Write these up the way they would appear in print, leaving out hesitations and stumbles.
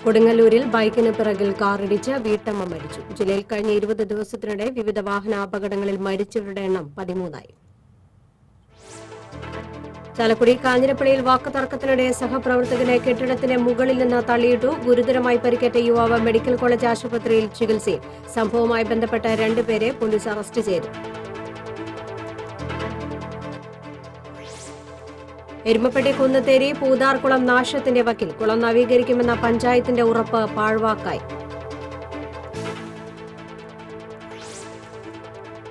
കൊടുങ്ങല്ലൂരിൽ ബൈക്കിന് പിറകിൽ കാറിടിച്ച് വീട്ടമ്മ മരിച്ചു. ജില്ലയിൽ കഴിഞ്ഞ 20 ദിവസത്തിനിടെ വിവിധ വാഹനാപകടങ്ങളിൽ മരിച്ചവരുടെ എണ്ണം 13ആയി. ചാലക്കുടി കാഞ്ഞിരപ്പള്ളിയിൽ വാക്കുതർക്കത്തിനിടെ സഹപ്രവർത്തകനെ കെട്ടിടത്തിന്റെ മുകളിൽ നിന്ന് തള്ളിയിട്ടു. ഗുരുതരമായി പരിക്കേറ്റ യുവാവ് മെഡിക്കൽ കോളേജ് ആശുപത്രിയിൽ ചികിത്സയിൽ. സംഭവവുമായി ബന്ധപ്പെട്ട 2 പേരെ പോലീസ് അറസ്റ്റ് ചെയ്തു. എരുമപ്പെട്ടി കുന്നത്തേരി പൂതാർകുളം നാശത്തിന്റെ വക്കിൽ. കുളം നവീകരിക്കുമെന്ന പഞ്ചായത്തിന്റെ ഉറപ്പ് പാഴ്വാക്കായി.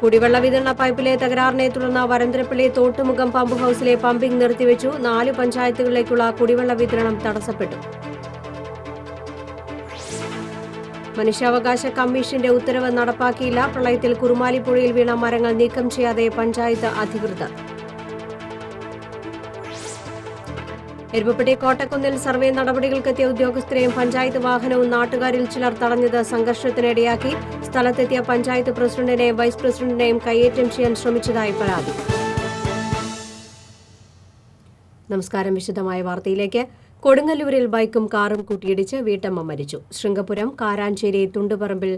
കുടിവെള്ള വിതരണ പൈപ്പിലെ തകരാറിനെ തുടർന്ന് വരന്തരപ്പള്ളി തോട്ടുമുഖം പമ്പ് ഹൌസിലെ പമ്പിംഗ് നിർത്തിവെച്ചു. 4 പഞ്ചായത്തുകളിലേക്കുള്ള കുടിവെള്ള വിതരണം തടസ്സപ്പെട്ടു. മനുഷ്യാവകാശ കമ്മീഷന്റെ ഉത്തരവ് നടപ്പാക്കിയില്ല. പ്രളയത്തിൽ കുറുമാലിപ്പുഴയിൽ വീണ മരങ്ങൾ നീക്കം ചെയ്യാതെ പഞ്ചായത്ത് അധികൃതർ. എരുമപ്പെട്ടി കോട്ടക്കുന്നിൽ സർവേ നടപടികൾക്കെത്തിയ ഉദ്യോഗസ്ഥരെയും പഞ്ചായത്ത് വാഹനവും നാട്ടുകാരിൽ ചിലർ തടഞ്ഞത് സംഘർഷത്തിനിടയാക്കി. സ്ഥലത്തെത്തിയ പഞ്ചായത്ത് പ്രസിഡന്റിനെയും വൈസ് പ്രസിഡന്റിനെയും കയ്യേറ്റം ചെയ്യാൻ ശ്രമിച്ചതായി പരാതി. നമസ്കാരം. വിശദമായ വാർത്തയിലേക്ക്. കൊടുങ്ങല്ലൂരിൽ ബൈക്കും കാറും കൂട്ടിയിടിച്ച് വീട്ടമ്മ മരിച്ചു. ശൃംഗപുരം കാരാഞ്ചേരി തുണ്ടുപറമ്പിൽ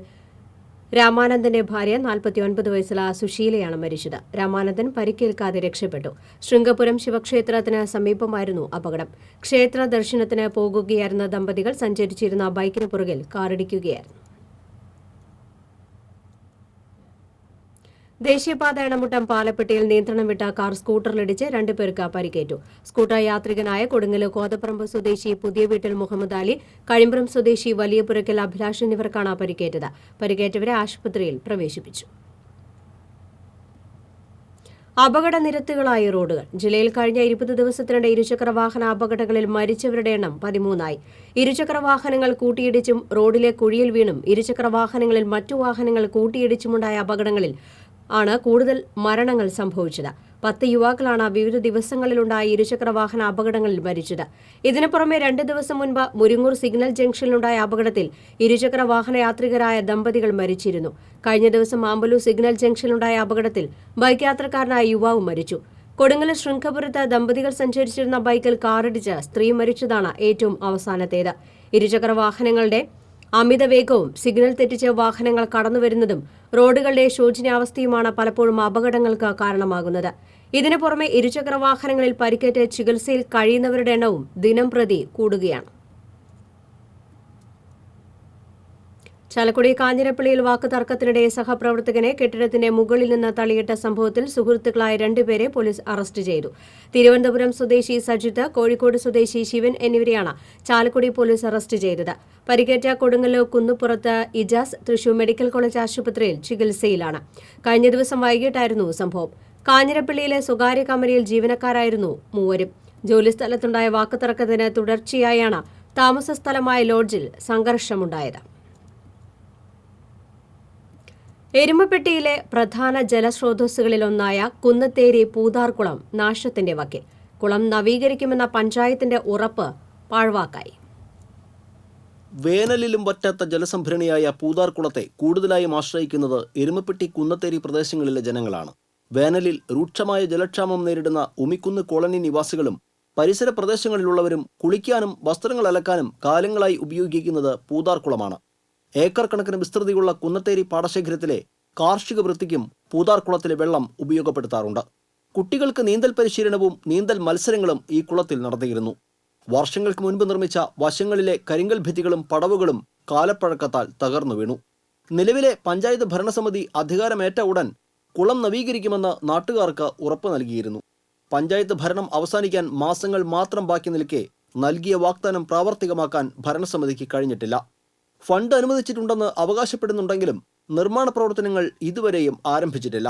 രാമാനന്ദന്റെ ഭാര്യ 49 വയസ്സുള്ള സുശീലയാണ് മരിച്ചത്. രാമാനന്ദൻ പരിക്കേൽക്കാതെ രക്ഷപ്പെട്ടു. ശൃംഗപുരം ശിവക്ഷേത്രത്തിന് സമീപമായിരുന്നു അപകടം. ക്ഷേത്ര ദർശനത്തിന് പോകുകയായിരുന്ന ദമ്പതികൾ സഞ്ചരിച്ചിരുന്ന ബൈക്കിന് പുറകിൽ കാറിടിക്കുകയായിരുന്നു. ദേശീയപാത എണമുട്ടം പാലപ്പെട്ടിയിൽ നിയന്ത്രണം വിട്ട കാർ സ്കൂട്ടറിലിടിച്ച് 2 പേർക്ക് പരിക്കേറ്റു. സ്കൂട്ടർ യാത്രികനായ കൊടുങ്ങല്ലൂർ കോതപ്പറമ്പ് സ്വദേശി പുതിയ വീട്ടിൽ മുഹമ്മദ് അലി, കഴിമ്പ്രം സ്വദേശി വലിയപുരയ്ക്കൽ അഭിലാഷ് എന്നിവർക്കാണ് പരിക്കേറ്റത്. പരിക്കേറ്റവരെ ആശുപത്രിയിൽ പ്രവേശിപ്പിച്ചു. അപകട നിരത്തുകളായ റോഡുകൾ. ജില്ലയിൽ കഴിഞ്ഞ 20 ദിവസത്തിനിടെ ഇരുചക്ര വാഹന അപകടങ്ങളിൽ മരിച്ചവരുടെ എണ്ണം 13ആയി. ഇരുചക്ര വാഹനങ്ങൾ കൂട്ടിയിടിച്ചും റോഡിലെ കുഴിയിൽ വീണും ഇരുചക്ര വാഹനങ്ങളിൽ മറ്റു വാഹനങ്ങൾ കൂട്ടിയിടിച്ചുമുണ്ടായ അപകടങ്ങളിൽ ആണ് കൂടുതൽ മരണങ്ങൾ സംഭവിച്ചത്. 10 യുവാക്കളാണ് വിവിധ ദിവസങ്ങളിലുണ്ടായ ഇരുചക്ര വാഹന അപകടങ്ങളിൽ മരിച്ചത്. ഇതിനു പുറമെ 2 ദിവസം മുൻപ് മുരിങ്ങൂർ സിഗ്നൽ ജംഗ്ഷനിലുണ്ടായ അപകടത്തിൽ ഇരുചക്ര വാഹന യാത്രികരായ ദമ്പതികൾ മരിച്ചിരുന്നു. കഴിഞ്ഞ ദിവസം ആമ്പലൂർ സിഗ്നൽ ജംഗ്ഷനിലുണ്ടായ അപകടത്തിൽ ബൈക്ക് യാത്രക്കാരനായ യുവാവ് മരിച്ചു. കൊടുങ്ങല്ലൂർ ശൃംഖപുരത്ത് ദമ്പതികൾ സഞ്ചരിച്ചിരുന്ന ബൈക്കിൽ കാറിടിച്ച് സ്ത്രീ മരിച്ചതാണ് ഏറ്റവും അവസാനത്തേത്. ഇരുചക്ര വാഹനങ്ങളുടെ അമിത വേഗവും സിഗ്നൽ തെറ്റിച്ച് വാഹനങ്ങൾ കടന്നുവരുന്നതും റോഡുകളുടെ ശോചനീയാവസ്ഥയുമാണ് പലപ്പോഴും അപകടങ്ങൾക്ക് കാരണമാകുന്നത്. ഇതിനു പുറമെ ഇരുചക്ര വാഹനങ്ങളിൽ പരിക്കേറ്റ് ചികിത്സയിൽ കഴിയുന്നവരുടെ എണ്ണവും ദിനംപ്രതി കൂടുകയാണ്. ചാലക്കുടി കാഞ്ഞിരപ്പള്ളിയിൽ വാക്കുതർക്കത്തിനിടെ സഹപ്രവർത്തകനെ കെട്ടിടത്തിന്റെ മുകളിൽ നിന്ന് തള്ളിയിട്ട സംഭവത്തിൽ സുഹൃത്തുക്കളായ 2 പേരെ പോലീസ് അറസ്റ്റ് ചെയ്തു. തിരുവനന്തപുരം സ്വദേശി സജിത്ത്, കോഴിക്കോട് സ്വദേശി ശിവൻ എന്നിവരെയാണ് ചാലക്കുടി പോലീസ് അറസ്റ്റ് ചെയ്തത്. പരിക്കേറ്റ കൊടുങ്ങല്ലൂർ കുന്നുപുറത്ത് ഇജാസ് തൃശൂർ മെഡിക്കൽ കോളേജ് ആശുപത്രിയിൽ ചികിത്സയിലാണ്. കഴിഞ്ഞ ദിവസം വൈകിട്ടായിരുന്നു സംഭവം. കാഞ്ഞിരപ്പള്ളിയിലെ സ്വകാര്യ കമ്പനിയിൽ ജീവനക്കാരായിരുന്നു മൂവരും. ജോലിസ്ഥലത്തുണ്ടായ വാക്കുതർക്കത്തിന് തുടർച്ചയായാണ് താമസ സ്ഥലമായ ലോഡ്ജിൽ സംഘർഷമുണ്ടായത്. എരുമപ്പെട്ടിയിലെ പ്രധാന ജലസ്രോതസ്സുകളിലൊന്നായ കുന്നത്തേരി പൂതാർകുളം നാശത്തിന്റെ വക്കിൽ. കുളം നവീകരിക്കുമെന്ന പഞ്ചായത്തിന്റെ ഉറപ്പ് പാഴ്വാക്കായി. വേനലിലും വറ്റാത്ത ജലസംഭരണിയായ പൂതാർകുളത്തെ കൂടുതലായും ആശ്രയിക്കുന്നത് എരുമപ്പെട്ടി കുന്നത്തേരി പ്രദേശങ്ങളിലെ ജനങ്ങളാണ്. വേനലിൽ രൂക്ഷമായ ജലക്ഷാമം നേരിടുന്ന ഉമിക്കുന്ന് കോളനി നിവാസികളും പരിസര പ്രദേശങ്ങളിലുള്ളവരും കുളിക്കാനും വസ്ത്രങ്ങൾ അലക്കാനും കാലങ്ങളായി ഉപയോഗിക്കുന്നത് പൂതാർകുളമാണ്. ഏക്കർ കണക്കിന് വിസ്തൃതിയുള്ള കുന്നത്തേരി പാടശേഖരത്തിലെ കാർഷിക വൃത്തിക്കും പൂതാർകുളത്തിലെ വെള്ളം ഉപയോഗപ്പെടുത്താറുണ്ട്. കുട്ടികൾക്ക് നീന്തൽ പരിശീലനവും നീന്തൽ മത്സരങ്ങളും ഈ കുളത്തിൽ നടത്തിയിരുന്നു. വർഷങ്ങൾക്ക് മുൻപ് നിർമ്മിച്ച വശങ്ങളിലെ കരിങ്കൽ ഭിത്തികളും പടവുകളും കാലപ്പഴക്കത്താൽ തകർന്നു വീണു. നിലവിലെ പഞ്ചായത്ത് ഭരണസമിതി അധികാരമേറ്റ ഉടൻ കുളം നവീകരിക്കുമെന്ന് നാട്ടുകാർക്ക് ഉറപ്പ് നൽകിയിരുന്നു. പഞ്ചായത്ത് ഭരണം അവസാനിക്കാൻ മാസങ്ങൾ മാത്രം ബാക്കി നിൽക്കെ നൽകിയ വാഗ്ദാനം പ്രാവർത്തികമാക്കാൻ ഭരണസമിതിക്ക് കഴിഞ്ഞിട്ടില്ല. ഫണ്ട് അനുവദിച്ചിട്ടുണ്ടെന്ന് അവകാശപ്പെടുന്നുണ്ടെങ്കിലും നിർമ്മാണ പ്രവർത്തനങ്ങൾ ഇതുവരെയും ആരംഭിച്ചിട്ടില്ല.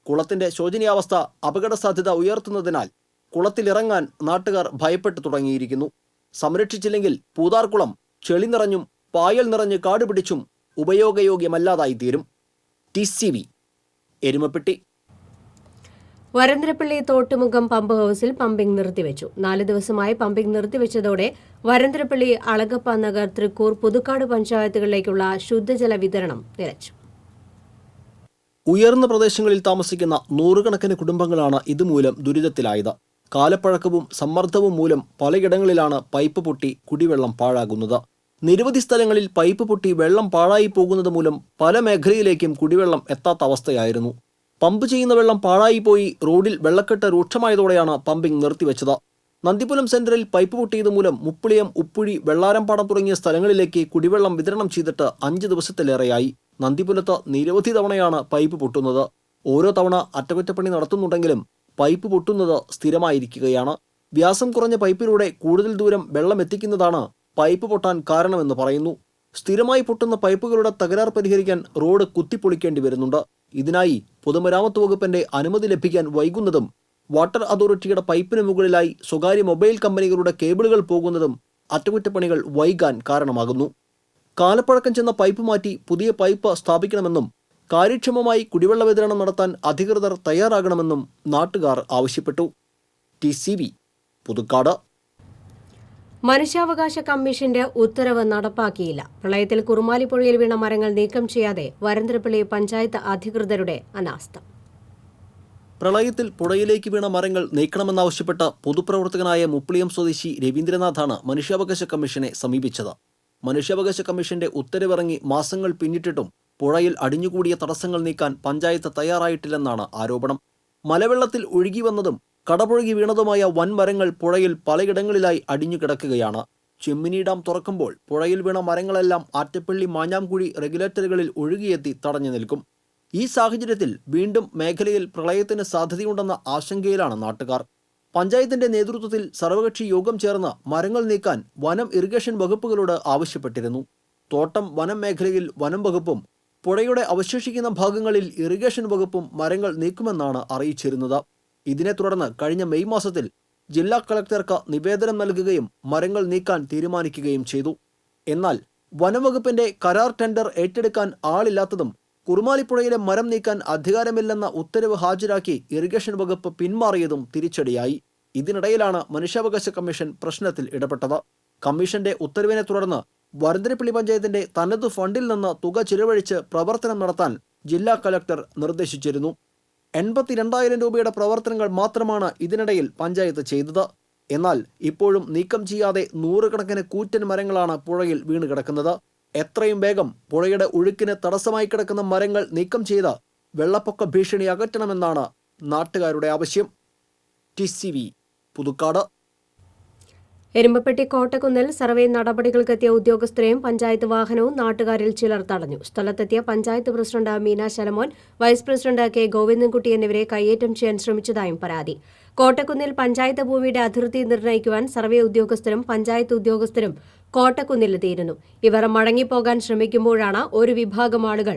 കുളത്തിന്റെ ശോചനീയാവസ്ഥ അപകട സാധ്യത ഉയർത്തുന്നതിനാൽ കുളത്തിലിറങ്ങാൻ നാട്ടുകാർ ഭയപ്പെട്ടു തുടങ്ങിയിരിക്കുന്നു. സംരക്ഷിച്ചില്ലെങ്കിൽ പൂതാർകുളം ചെളി നിറഞ്ഞും പായൽ നിറഞ്ഞ് കാടുപിടിച്ചും ഉപയോഗയോഗ്യമല്ലാതായിത്തീരും. TCV എരുമപ്പെട്ടി. വരന്തരപ്പള്ളി തോട്ടുമുഖം പമ്പ് ഹൌസിൽ പമ്പിംഗ് നിർത്തിവെച്ചു. 4 ദിവസമായി പമ്പിംഗ് നിർത്തിവെച്ചതോടെ വരന്തരപ്പള്ളി, അളഗപ്പ നഗർ, തൃക്കൂർ, പുതുക്കാട് പഞ്ചായത്തുകളിലേക്കുള്ള ശുദ്ധജല വിതരണം നിലച്ചു. ഉയർന്ന പ്രദേശങ്ങളിൽ താമസിക്കുന്ന 100 കണക്കിന് കുടുംബങ്ങളാണ് ഇതുമൂലം ദുരിതത്തിലായത്. കാലപ്പഴക്കവും സമ്മർദ്ദവും മൂലം പലയിടങ്ങളിലാണ് പൈപ്പ് പൊട്ടി കുടിവെള്ളം പാഴാകുന്നത്. നിരവധി സ്ഥലങ്ങളിൽ പൈപ്പ് പൊട്ടി വെള്ളം പാഴായി പോകുന്നത് മൂലം പല മേഖലയിലേക്കും കുടിവെള്ളം എത്താത്ത അവസ്ഥയായിരുന്നു. പമ്പ് ചെയ്യുന്ന വെള്ളം പാഴായി പോയി റോഡിൽ വെള്ളക്കെട്ട് രൂക്ഷമായതോടെയാണ് പമ്പിംഗ് നിർത്തിവെച്ചത്. നന്ദിപുരം സെന്ററിൽ പൈപ്പ് പൊട്ടിയത് മൂലം മുപ്പിളിയം, ഉപ്പുഴി, വെള്ളാരംപാടം തുടങ്ങിയ സ്ഥലങ്ങളിലേക്ക് കുടിവെള്ളം വിതരണം ചെയ്തിട്ട് 5 ദിവസത്തിലേറെയായി. നന്ദിപുരത്ത് നിരവധി തവണയാണ് പൈപ്പ് പൊട്ടുന്നത്. ഓരോ തവണ അറ്റകുറ്റപ്പണി നടത്തുന്നുണ്ടെങ്കിലും പൈപ്പ് പൊട്ടുന്നത് സ്ഥിരമായിരിക്കുകയാണ്. വ്യാസം കുറഞ്ഞ പൈപ്പിലൂടെ കൂടുതൽ ദൂരം വെള്ളം എത്തിക്കുന്നതാണ് പൈപ്പ് പൊട്ടാൻ കാരണമെന്ന് പറയുന്നു. സ്ഥിരമായി പൊട്ടുന്ന പൈപ്പുകളുടെ തകരാർ പരിഹരിക്കാൻ റോഡ് കുത്തിപ്പൊളിക്കേണ്ടി വരുന്നുണ്ട്. ഇതിനായി പൊതുമരാമത്ത് വകുപ്പിന്റെ അനുമതി ലഭിക്കാൻ വൈകുന്നതും വാട്ടർ അതോറിറ്റിയുടെ പൈപ്പിന് മുകളിലായി സ്വകാര്യ മൊബൈൽ കമ്പനികളുടെ കേബിളുകൾ പോകുന്നതും അറ്റകുറ്റപ്പണികൾ വൈകാൻ കാരണമാകുന്നു. കാലപ്പഴക്കം ചെന്ന പൈപ്പ് മാറ്റി പുതിയ പൈപ്പ് സ്ഥാപിക്കണമെന്നും കാര്യക്ഷമമായി കുടിവെള്ള വിതരണം നടത്താൻ അധികൃതർ തയ്യാറാകണമെന്നും നാട്ടുകാർ ആവശ്യപ്പെട്ടു. TCV പുതുക്കാട്. മനുഷ്യാവകാശ കമ്മീഷന്റെ ഉത്തരവ് നടപ്പാക്കിയില്ല. പ്രളയത്തിൽ കുറുമാലിപ്പുഴയിൽ വീണ മരങ്ങൾ നീക്കം ചെയ്യാതെ വരന്തരപ്പള്ളി പഞ്ചായത്ത് അധികൃതരുടെ അനാസ്ഥ. പ്രളയത്തിൽ പുഴയിലേക്ക് വീണ മരങ്ങൾ നീക്കണമെന്നാവശ്യപ്പെട്ട പൊതുപ്രവർത്തകനായ മുപ്പിളിയം സ്വദേശി രവീന്ദ്രനാഥാണ് മനുഷ്യാവകാശ കമ്മീഷനെ സമീപിച്ചത്. മനുഷ്യാവകാശ കമ്മീഷന്റെ ഉത്തരവിറങ്ങി മാസങ്ങൾ പിന്നിട്ടിട്ടും പുഴയിൽ അടിഞ്ഞുകൂടിയ തടസ്സങ്ങൾ നീക്കാൻ പഞ്ചായത്ത് തയ്യാറായിട്ടില്ലെന്നാണ് ആരോപണം. മലവെള്ളത്തിൽ ഒഴുകി വന്നതും കടപുഴകി വീണതുമായ വൻമരങ്ങൾ പുഴയിൽ പലയിടങ്ങളിലായി അടിഞ്ഞുകിടക്കുകയാണ്. ചെമ്മിനി ഡാം തുറക്കുമ്പോൾ പുഴയിൽ വീണ മരങ്ങളെല്ലാം ആറ്റപ്പള്ളി, മാഞ്ഞാംകുഴി റെഗുലേറ്ററുകളിൽ ഒഴുകിയെത്തി തടഞ്ഞു നിൽക്കും. ഈ സാഹചര്യത്തിൽ വീണ്ടും മേഖലയിൽ പ്രളയത്തിന് സാധ്യതയുണ്ടെന്ന ആശങ്കയിലാണ് നാട്ടുകാർ. പഞ്ചായത്തിന്റെ നേതൃത്വത്തിൽ സർവകക്ഷി യോഗം ചേർന്ന് മരങ്ങൾ നീക്കാൻ വനം, ഇറിഗേഷൻ വകുപ്പുകളോട് ആവശ്യപ്പെട്ടിരുന്നു. തോട്ടം, വനം മേഖലയിൽ വനം വകുപ്പും പുഴയുടെ അവശേഷിക്കുന്ന ഭാഗങ്ങളിൽ ഇറിഗേഷൻ വകുപ്പും മരങ്ങൾ നീക്കുമെന്നാണ് അറിയിച്ചിരുന്നത്. ഇതിനെ തുടർന്ന് കഴിഞ്ഞ മെയ് മാസത്തിൽ ജില്ലാ കളക്ടർക്ക് നിവേദനം നൽകുകയും മരങ്ങൾ നീക്കാൻ തീരുമാനിക്കുകയും ചെയ്തു. എന്നാൽ വനംവകുപ്പിന്റെ കരാർ ടെൻഡർ ഏറ്റെടുക്കാൻ ആളില്ലാത്തതും കുറുമാലിപ്പുഴയിലെ മരം നീക്കാൻ അധികാരമില്ലെന്ന ഉത്തരവ് ഹാജരാക്കി ഇറിഗേഷൻ വകുപ്പ് പിന്മാറിയതും തിരിച്ചടിയായി. ഇതിനിടയിലാണ് മനുഷ്യാവകാശ കമ്മീഷൻ പ്രശ്നത്തിൽ ഇടപെട്ടത്. കമ്മീഷന്റെ ഉത്തരവിനെ തുടർന്ന് വരന്തരപ്പള്ളി പഞ്ചായത്തിന്റെ തനതു ഫണ്ടിൽ നിന്ന് തുക ചിലവഴിച്ച് പ്രവർത്തനം നടത്താൻ ജില്ലാ കളക്ടർ നിർദ്ദേശിച്ചിരുന്നു. 82,000 രൂപയുടെ പ്രവർത്തനങ്ങൾ മാത്രമാണ് ഇതിനിടയിൽ പഞ്ചായത്ത് ചെയ്തത്. എന്നാൽ ഇപ്പോഴും നീക്കം ചെയ്യാതെ 100 കണക്കിന് കൂറ്റൻ മരങ്ങളാണ് പുഴയിൽ വീണ് കിടക്കുന്നത്. എത്രയും വേഗം പുഴയുടെ ഒഴുക്കിന് തടസ്സമായി കിടക്കുന്ന മരങ്ങൾ നീക്കം ചെയ്ത് വെള്ളപ്പൊക്ക ഭീഷണി അകറ്റണമെന്നാണ് നാട്ടുകാരുടെ ആവശ്യം. TCV പുതുക്കാട്. എരുമപ്പെട്ടി കോട്ടക്കുന്നിൽ സർവേ നടപടികൾക്കെത്തിയ ഉദ്യോഗസ്ഥരെയും പഞ്ചായത്ത് വാഹനവും നാട്ടുകാരിൽ ചിലർ തടഞ്ഞു. സ്ഥലത്തെത്തിയ panchayat president Meena Shalamon, vice president K. Govindankutty എന്നിവരെ കയ്യേറ്റം ചെയ്യാൻ ശ്രമിച്ചതായും പരാതി. കോട്ടക്കുന്നിൽ പഞ്ചായത്ത് ഭൂമിയുടെ അതിർത്തി നിർണ്ണയിക്കുവാൻ സർവേ ഉദ്യോഗസ്ഥരും പഞ്ചായത്ത് ഉദ്യോഗസ്ഥരും കോട്ടക്കുന്നിലെത്തിയിരുന്നു. ഇവർ മടങ്ങിപ്പോകാൻ ശ്രമിക്കുമ്പോഴാണ് ഒരു വിഭാഗം ആളുകൾ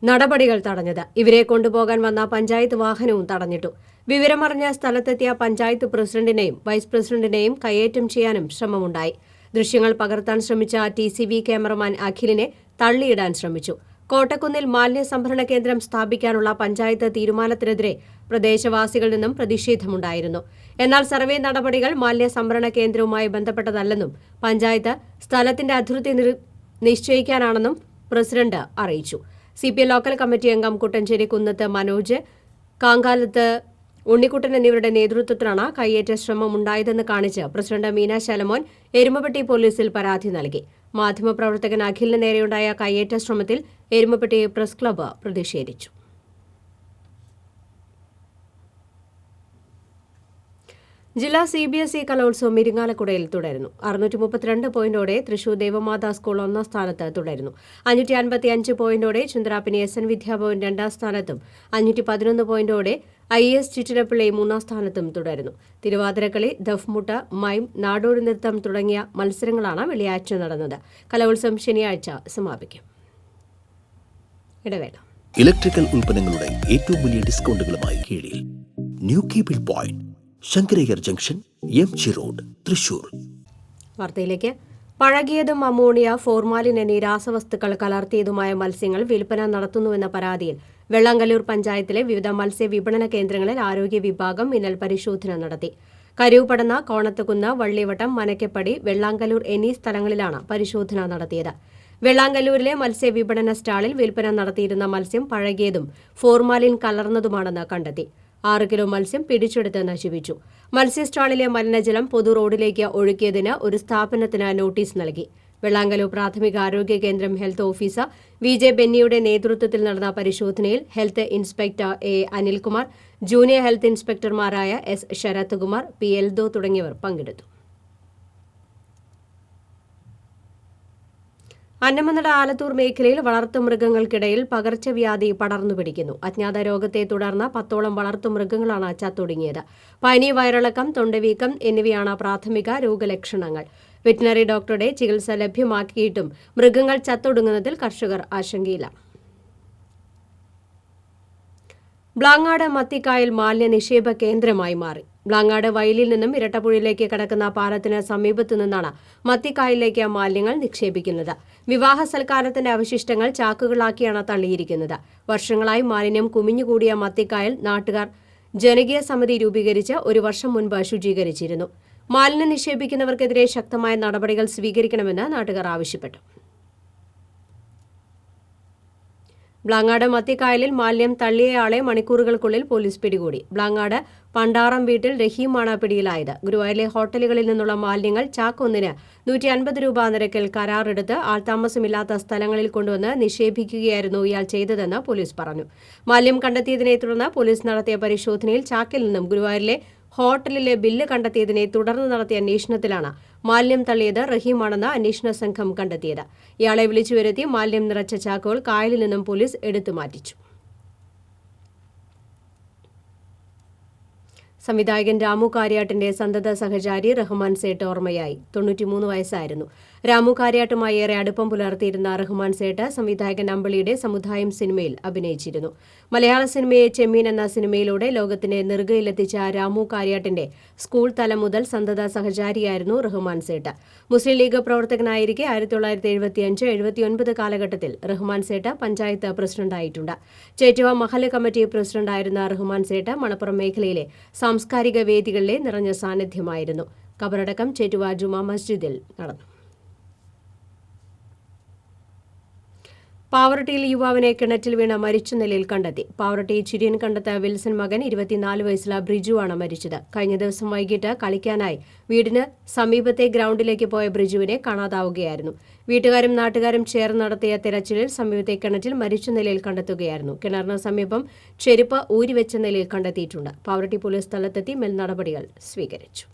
നടപടികൾ തടഞ്ഞത്. ഇവരെ കൊണ്ടുപോകാൻ വന്ന പഞ്ചായത്ത് വാഹനവും തടഞ്ഞിട്ടു. വിവരമറിഞ്ഞ സ്ഥലത്തെത്തിയ പഞ്ചായത്ത് പ്രസിഡന്റിനെയും വൈസ് പ്രസിഡന്റിനെയും കയ്യേറ്റം ചെയ്യാനും ശ്രമമുണ്ടായി. ദൃശ്യങ്ങൾ പകർത്താൻ ശ്രമിച്ച TCV ക്യാമറമാൻ അഖിലിനെ തള്ളിയിടാൻ ശ്രമിച്ചു. കോട്ടക്കുന്നിൽ മാലിന്യ സംഭരണ കേന്ദ്രം സ്ഥാപിക്കാനുള്ള പഞ്ചായത്ത് തീരുമാനത്തിനെതിരെ പ്രദേശവാസികളിൽ നിന്നും പ്രതിഷേധമുണ്ടായിരുന്നു. എന്നാൽ സർവേ നടപടികൾ മാലിന്യ സംഭരണ കേന്ദ്രവുമായി ബന്ധപ്പെട്ടതല്ലെന്നും പഞ്ചായത്ത് സ്ഥലത്തിന്റെ അതിർത്തി നിശ്ചയിക്കാനാണെന്നും പ്രസിഡന്റ് അറിയിച്ചു. CPI ലോക്കൽ കമ്മിറ്റി അംഗം കുട്ടഞ്ചേരി കുന്നത്ത് മനോജ്, കാങ്കാലത്ത് ഉണ്ണിക്കുട്ടൻ എന്നിവരുടെ നേതൃത്വത്തിലാണ് കയ്യേറ്റ ശ്രമം ഉണ്ടായതെന്ന് കാണിച്ച് പ്രസിഡന്റ് മീന ശലമോൻ എരുമപ്പെട്ടി പോലീസിൽ പരാതി നൽകി. മാധ്യമപ്രവർത്തകൻ അഖിലിന് നേരെയുണ്ടായ കയ്യേറ്റ ശ്രമത്തിൽ എരുമപ്പെട്ടി പ്രസ് ക്ലബ്ബ് പ്രതിഷേധിച്ചു. ജില്ലാ CBSE കലോത്സവം ഇരിങ്ങാലക്കുടയിൽ തുടരുന്നു. 632 പോയിന്റോടെ തൃശൂർ ദേവമാതാ സ്കൂൾ 1ാം സ്ഥാനത്ത് തുടരുന്നു. 555 പോയിന്റോടെ ചുന്ദ്രാപ്പിനി SN വിദ്യാഭവൻ 2ാം സ്ഥാനത്തും 511 പോയിന്റോടെ IAS ചിറ്റിലപ്പള്ളി 3ാം സ്ഥാനത്തും തുടരുന്നു. തിരുവാതിരക്കളി, ദഫ്മുട്ട്, മൈം, നാടോടി നൃത്തം തുടങ്ങിയ മത്സരങ്ങളാണ് വെള്ളിയാഴ്ച നടന്നത്. കലോത്സവം ശനിയാഴ്ച സമാപിക്കും. ഇടവേള. ഇലക്ട്രിക്കൽ ഉൽപ്പന്നങ്ങളുടെ ഏറ്റവും വലിയ ഡിസ്കൗണ്ടുകളുമായി കീഴിൽ new cable point, Sankara Iyer junction, MG road, Thrissur. വാർത്തയിലേക്ക്. പഴകിയതും അമോണിയ, ഫോർമാലിൻ എന്നീ രാസവസ്തുക്കൾ കലർത്തിയതുമായ മത്സ്യങ്ങൾ വിൽപ്പന നടത്തുന്നുവെന്ന പരാതിയിൽ വെള്ളാങ്കല്ലൂർ പഞ്ചായത്തിലെ വിവിധ മത്സ്യ വിപണന കേന്ദ്രങ്ങളിൽ ആരോഗ്യ വിഭാഗം ഇന്നലെ പരിശോധന നടത്തി. കരൂപടന്ന, കോണത്തുകുന്ന്, വള്ളിവട്ടം, മനക്കപ്പടി, വെള്ളാങ്കല്ലൂർ എന്നീ സ്ഥലങ്ങളിലാണ് പരിശോധന നടത്തിയത്. വെള്ളാങ്കല്ലൂരിലെ മത്സ്യ വിപണന സ്റ്റാളിൽ വിൽപ്പന നടത്തിയിരുന്ന മത്സ്യം പഴകിയതും ഫോർമാലിൻ കലർന്നതുമാണെന്ന് കണ്ടെത്തി. 6 കിലോ മത്സ്യം പിടിച്ചെടുത്ത് നശിപ്പിച്ചു. മത്സ്യസ്റ്റാളിലെ മലിനജലം പൊതു റോഡിലേക്ക് ഒഴുക്കിയതിന് ഒരു സ്ഥാപനത്തിന് നോട്ടീസ് നൽകി. വെള്ളാങ്കല്ലൂർ പ്രാഥമിക ആരോഗ്യ കേന്ദ്രം ഹെൽത്ത് ഓഫീസർ വി.ജെ. ബെന്നിയുടെ നേതൃത്വത്തിൽ നടന്ന പരിശോധനയിൽ health inspector A. Anilkumar, junior health ഇൻസ്പെക്ടർമാരായ എസ്. ശരത് കുമാർ, പി. എൽദോ തുടങ്ങിയവർ പങ്കെടുത്തു. അന്നമനട ആലത്തൂർ മേഖലയിൽ വളർത്തുമൃഗങ്ങൾക്കിടയിൽ പകർച്ചവ്യാധി പടർന്നുപിടിക്കുന്നു. അജ്ഞാത രോഗത്തെ തുടർന്ന് 10ഓളം വളർത്തുമൃഗങ്ങളാണ് ചത്തൊടുങ്ങിയത്. പനി, വയറിളക്കം, തൊണ്ടവീക്കം എന്നിവയാണ് പ്രാഥമിക രോഗലക്ഷണങ്ങൾ. വെറ്റിനറി ഡോക്ടറുടെ ചികിത്സ ലഭ്യമാക്കിയിട്ടും മൃഗങ്ങൾ ചത്തൊടുങ്ങുന്നതിൽ കർഷകർ ആശങ്കയില്ല. ബ്ലാങ്ങാട് മത്തിക്കായൽ മാലിന്യ നിക്ഷേപ കേന്ദ്രമായി മാറി. ബ്ലാങ്ങാട് വയലിൽ നിന്നും ഇരട്ടപ്പുഴയിലേക്ക് കടക്കുന്ന പാലത്തിന് സമീപത്തു നിന്നാണ് മത്തിക്കായലിലേക്ക് മാലിന്യങ്ങൾ നിക്ഷേപിക്കുന്നത്. വിവാഹ സൽക്കാരത്തിന്റെ അവശിഷ്ടങ്ങൾ ചാക്കുകളാക്കിയാണ് തള്ളിയിരിക്കുന്നത്. വർഷങ്ങളായി മാലിന്യം കുമിഞ്ഞുകൂടിയ മത്തിക്കായൽ നാട്ടുകാർ ജനകീയ സമിതി രൂപീകരിച്ച് 1 വർഷം മുൻപ് ശുചീകരിച്ചിരുന്നു. മാലിന്യം നിക്ഷേപിക്കുന്നവർക്കെതിരെ ശക്തമായ നടപടികൾ സ്വീകരിക്കണമെന്ന് നാട്ടുകാർ ആവശ്യപ്പെട്ടു. ബ്ലാങ്ങാട് മത്തിക്കായലിൽ മാലിന്യം തള്ളിയയാളെ മണിക്കൂറുകൾക്കുള്ളിൽ പോലീസ് പിടികൂടി. ബ്ലാങ്ങാട് പണ്ടാറം വീട്ടിൽ റഹീമാണ് പിടിയിലായത്. ഗുരുവായൂരിലെ ഹോട്ടലുകളിൽ നിന്നുള്ള മാലിന്യങ്ങൾ ചാക്കൊന്നിന് 150 രൂപ നിരക്കിൽ കരാറെടുത്ത് ആൾതാമസമില്ലാത്ത സ്ഥലങ്ങളിൽ കൊണ്ടുവന്ന് നിക്ഷേപിക്കുകയായിരുന്നു ഇയാൾ ചെയ്തതെന്ന് പോലീസ് പറഞ്ഞു. മാലിന്യം കണ്ടെത്തിയതിനെ തുടർന്ന് പോലീസ് നടത്തിയ പരിശോധനയിൽ ചാക്കിൽ നിന്നും ഗുരുവായൂരിലെ ഹോട്ടലിലെ ബില്ല് കണ്ടെത്തിയതിനെ തുടർന്ന് നടത്തിയ അന്വേഷണത്തിലാണ് മാലിന്യം തള്ളിയത് റഹീമാണെന്ന് അന്വേഷണ സംഘം കണ്ടെത്തിയത്. ഇയാളെ വിളിച്ചുവരുത്തി മാലിന്യം നിറച്ച ചാക്കുകൾ കായലിൽ നിന്നും പോലീസ് എടുത്തുമാറ്റിച്ചു. സംവിധായകൻ രാമു കാര്യാട്ടിന്റെ സന്തത സഹചാരി റഹ്മാൻ സേട്ട് ഓർമ്മയായി. 93 വയസ്സായിരുന്നു. രാമു കാര്യാട്ടുമായി ഏറെ അടുപ്പം പുലർത്തിയിരുന്ന റഹ്മാൻ സേട്ട് സംവിധായകൻ അമ്പിളിയുടെ സമുദായം സിനിമയിൽ അഭിനയിച്ചിരുന്നു. മലയാള സിനിമയെ ചെമ്മീൻ എന്ന സിനിമയിലൂടെ ലോകത്തിന്റെ നെറുകയിലെത്തിച്ച രാമു കാര്യാട്ടിന്റെ സ്കൂൾ തലം മുതൽ സന്തത സഹചാരിയായിരുന്നു റഹ്മാൻ സേട്ട്. മുസ്ലിം ലീഗ് പ്രവർത്തകനായിരിക്കെ 1975-79 കാലഘട്ടത്തിൽ റഹ്മാൻ സേട്ട് പഞ്ചായത്ത് പ്രസിഡന്റായിട്ടുണ്ട്. ചേറ്റുവ മഹല്ല് കമ്മിറ്റി പ്രസിഡന്റായിരുന്ന റഹ്മാൻ സേട്ട് മണപ്പുറം മേഖലയിലെ സാംസ്കാരിക വേദികളിലെ നിറഞ്ഞ സാന്നിധ്യമായിരുന്നു. ഖബറടക്കം ചേറ്റുവ ജുമാ മസ്ജിദിൽ നടന്നു. പാവറട്ടിയിൽ യുവാവിനെ കിണറ്റിൽ വീണ് മരിച്ച നിലയിൽ കണ്ടെത്തി. പാവറട്ടി ചിരിയൻ കണ്ടത്ത് വിൽസൺ മകൻ 24 വയസ്സുള്ള ബ്രിജുവാണ് മരിച്ചത്. കഴിഞ്ഞ ദിവസം വൈകിട്ട് കളിക്കാനായി വീടിന് സമീപത്തെ ഗ്രൗണ്ടിലേക്ക് പോയ ബ്രിജുവിനെ കാണാതാവുകയായിരുന്നു. വീട്ടുകാരും നാട്ടുകാരും ചേർന്ന് നടത്തിയ തെരച്ചിലിൽ സമീപത്തെ കിണറ്റിൽ മരിച്ച നിലയിൽ കണ്ടെത്തുകയായിരുന്നു. കിണറിന് സമീപം ചെരുപ്പ് ഊരിവെച്ച നിലയിൽ കണ്ടെത്തിയിട്ടുണ്ട്. പാവറട്ടി പോലീസ് സ്ഥലത്തെത്തി മേൽനടപടികൾ സ്വീകരിച്ചു.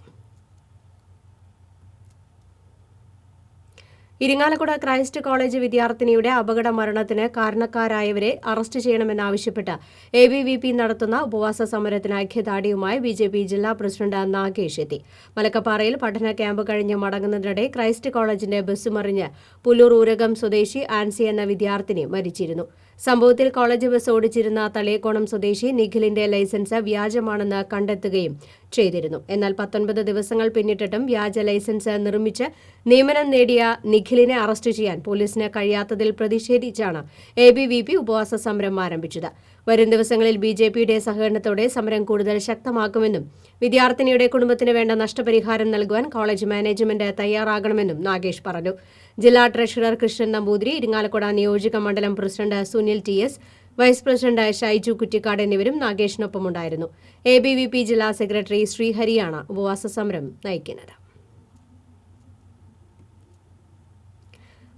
ഇരിങ്ങാലക്കുട ക്രൈസ്റ്റ് കോളേജ് വിദ്യാർത്ഥിനിയുടെ അപകട മരണത്തിന് കാരണക്കാരായവരെ അറസ്റ്റ് ചെയ്യണമെന്നാവശ്യപ്പെട്ട് ABVP നടത്തുന്ന ഉപവാസ സമരത്തിന് ഐക്യദാർഢ്യവുമായി BJP ജില്ലാ പ്രസിഡന്റ് നാഗേഷ് എത്തി. മലക്കപ്പാറയിൽ പഠന ക്യാമ്പ് കഴിഞ്ഞ് മടങ്ങുന്നതിനിടെ ക്രൈസ്റ്റ് കോളേജിന്റെ ബസ് മറിഞ്ഞ് പുല്ലൂർ ഊരകം സ്വദേശി ആൻസി എന്ന വിദ്യാർത്ഥിനി മരിച്ചിരുന്നു. സംഭവത്തിൽ കോളേജ് ബസ് ഓടിച്ചിരുന്ന തളിയക്കോണം സ്വദേശി നിഖിലിന്റെ ലൈസൻസ് വ്യാജമാണെന്ന് കണ്ടെത്തുകയും ചെയ്തിരുന്നു. എന്നാൽ 19 ദിവസങ്ങൾ പിന്നിട്ടിട്ടും വ്യാജ ലൈസൻസ് നിർമ്മിച്ച് നിയമനം നേടിയ നിഖിലിനെ അറസ്റ്റ് ചെയ്യാൻ പോലീസിന് കഴിയാത്തതിൽ പ്രതിഷേധിച്ചാണ് ABVP ഉപവാസ സമരം ആരംഭിച്ചത്. വരും ദിവസങ്ങളിൽ BJPയുടെ സഹകരണത്തോടെ സമരം കൂടുതൽ ശക്തമാക്കുമെന്നും വിദ്യാർത്ഥിനിയുടെ കുടുംബത്തിന് വേണ്ട നഷ്ടപരിഹാരം നൽകുവാൻ കോളേജ് മാനേജ്മെന്റ് തയ്യാറാകണമെന്നും നാഗേഷ് പറഞ്ഞു. ജില്ലാ ട്രഷറർ കൃഷ്ണൻ നമ്പൂതിരി, ഇരിങ്ങാലക്കുട നിയോജക മണ്ഡലം president Sunil TS, vice president Shaiju Kuttikkad എന്നിവരും നാഗേഷിനൊപ്പമുണ്ടായിരുന്നു. ABVP ജില്ലാ സെക്രട്ടറി ശ്രീഹരിയാണ് ഉപവാസ സമരം നയിക്കുന്നത്.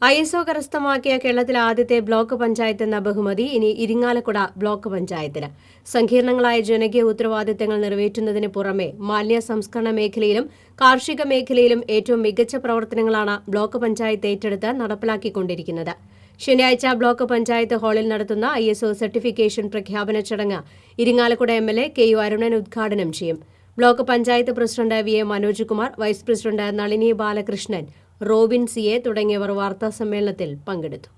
ISO കരസ്ഥമാക്കിയ കേരളത്തിലെ ആദ്യത്തെ ബ്ലോക്ക് പഞ്ചായത്ത് എന്ന ബഹുമതി ഇനി ഇരിങ്ങാലക്കുട ബ്ലോക്ക് പഞ്ചായത്തിന്. സങ്കീർണങ്ങളായ ജനകീയ ഉത്തരവാദിത്തങ്ങൾ നിറവേറ്റുന്നതിന് പുറമെ മാലിന്യ സംസ്കരണ മേഖലയിലും കാർഷിക മേഖലയിലും ഏറ്റവും മികച്ച പ്രവർത്തനങ്ങളാണ് ബ്ലോക്ക് പഞ്ചായത്ത് ഏറ്റെടുത്ത് നടപ്പിലാക്കിക്കൊണ്ടിരിക്കുന്നത്. ശനിയാഴ്ച ബ്ലോക്ക് പഞ്ചായത്ത് ഹാളിൽ നടത്തുന്ന ISO സർട്ടിഫിക്കേഷൻ പ്രഖ്യാപന ചടങ്ങ് ഇരിങ്ങാലക്കുട MLA KU അരുണൻ ഉദ്ഘാടനം ചെയ്യും. Block panchayat president VA Manoj Kumar, vice president Nalini Balakrishnan, Robin CA തുടങ്ങിയവർ വാർത്താസമ്മേളനത്തിൽ പങ്കെടുത്തു.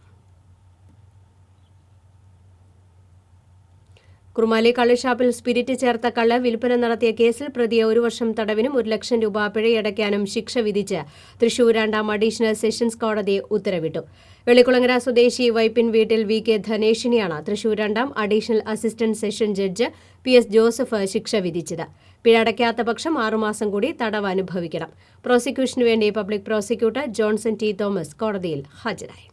കുറുമാലി കള്ളുഷാപ്പിൽ സ്പിരിറ്റ് ചേർത്ത കള്ള് വിൽപ്പന നടത്തിയ കേസിൽ പ്രതിയെ 1 വർഷം തടവിനും 1 ലക്ഷം രൂപ പിഴയടയ്ക്കാനും ശിക്ഷ വിധിച്ച് തൃശൂർ 2ാം അഡീഷണൽ സെഷൻസ് കോടതി ഉത്തരവിട്ടു. വെള്ളിക്കുളങ്ങര സ്വദേശി വൈപ്പിൻ വീട്ടിൽ VK ധനേഷിനെയാണ് തൃശൂർ 2ാം additional assistant session judge PS Joseph ശിക്ഷ വിധിച്ചത്. പിഴ അടയ്ക്കാത്ത പക്ഷം 6 മാസം കൂടി തടവ് അനുഭവിക്കണം. പ്രോസിക്യൂഷനു വേണ്ടി public prosecutor Johnson T. Thomas കോടതിയിൽ ഹാജരായി.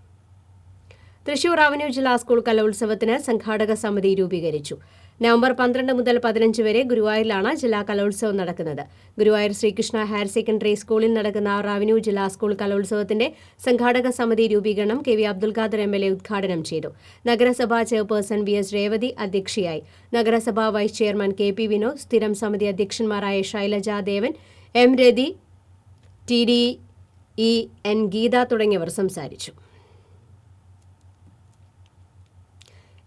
തൃശൂർ അവന്യൂ ജില്ലാ സ്കൂൾ കലോത്സവത്തിന് സംഘാടക സമിതി രൂപീകരിച്ചു. നവംബർ 12 മുതൽ 15 വരെ ഗുരുവായൂരിലാണ് ജില്ലാ കലോത്സവം നടക്കുന്നത്. ഗുരുവായൂർ ശ്രീകൃഷ്ണ ഹയർ സെക്കൻഡറി സ്കൂളിൽ നടക്കുന്ന റവന്യൂ ജില്ലാ സ്കൂൾ കലോത്സവത്തിന്റെ സംഘാടക സമിതി രൂപീകരണം കെ.വി. അബ്ദുൽ ഖാദർ എം.എൽ.എ. ഉദ്ഘാടനം ചെയ്തു. നഗരസഭാ ചെയർപേഴ്സൺ വി.എസ്. രേവതി അധ്യക്ഷയായി. നഗരസഭാ വൈസ് ചെയർമാൻ കെ.പി. വിനോദ്, സ്ഥിരം സമിതി അധ്യക്ഷന്മാരായ ശൈലജ ദേവൻ, എം. രതി, ടി.ഡി.ഇ. എൻ. ഗീത തുടങ്ങിയവർ സംസാരിച്ചു.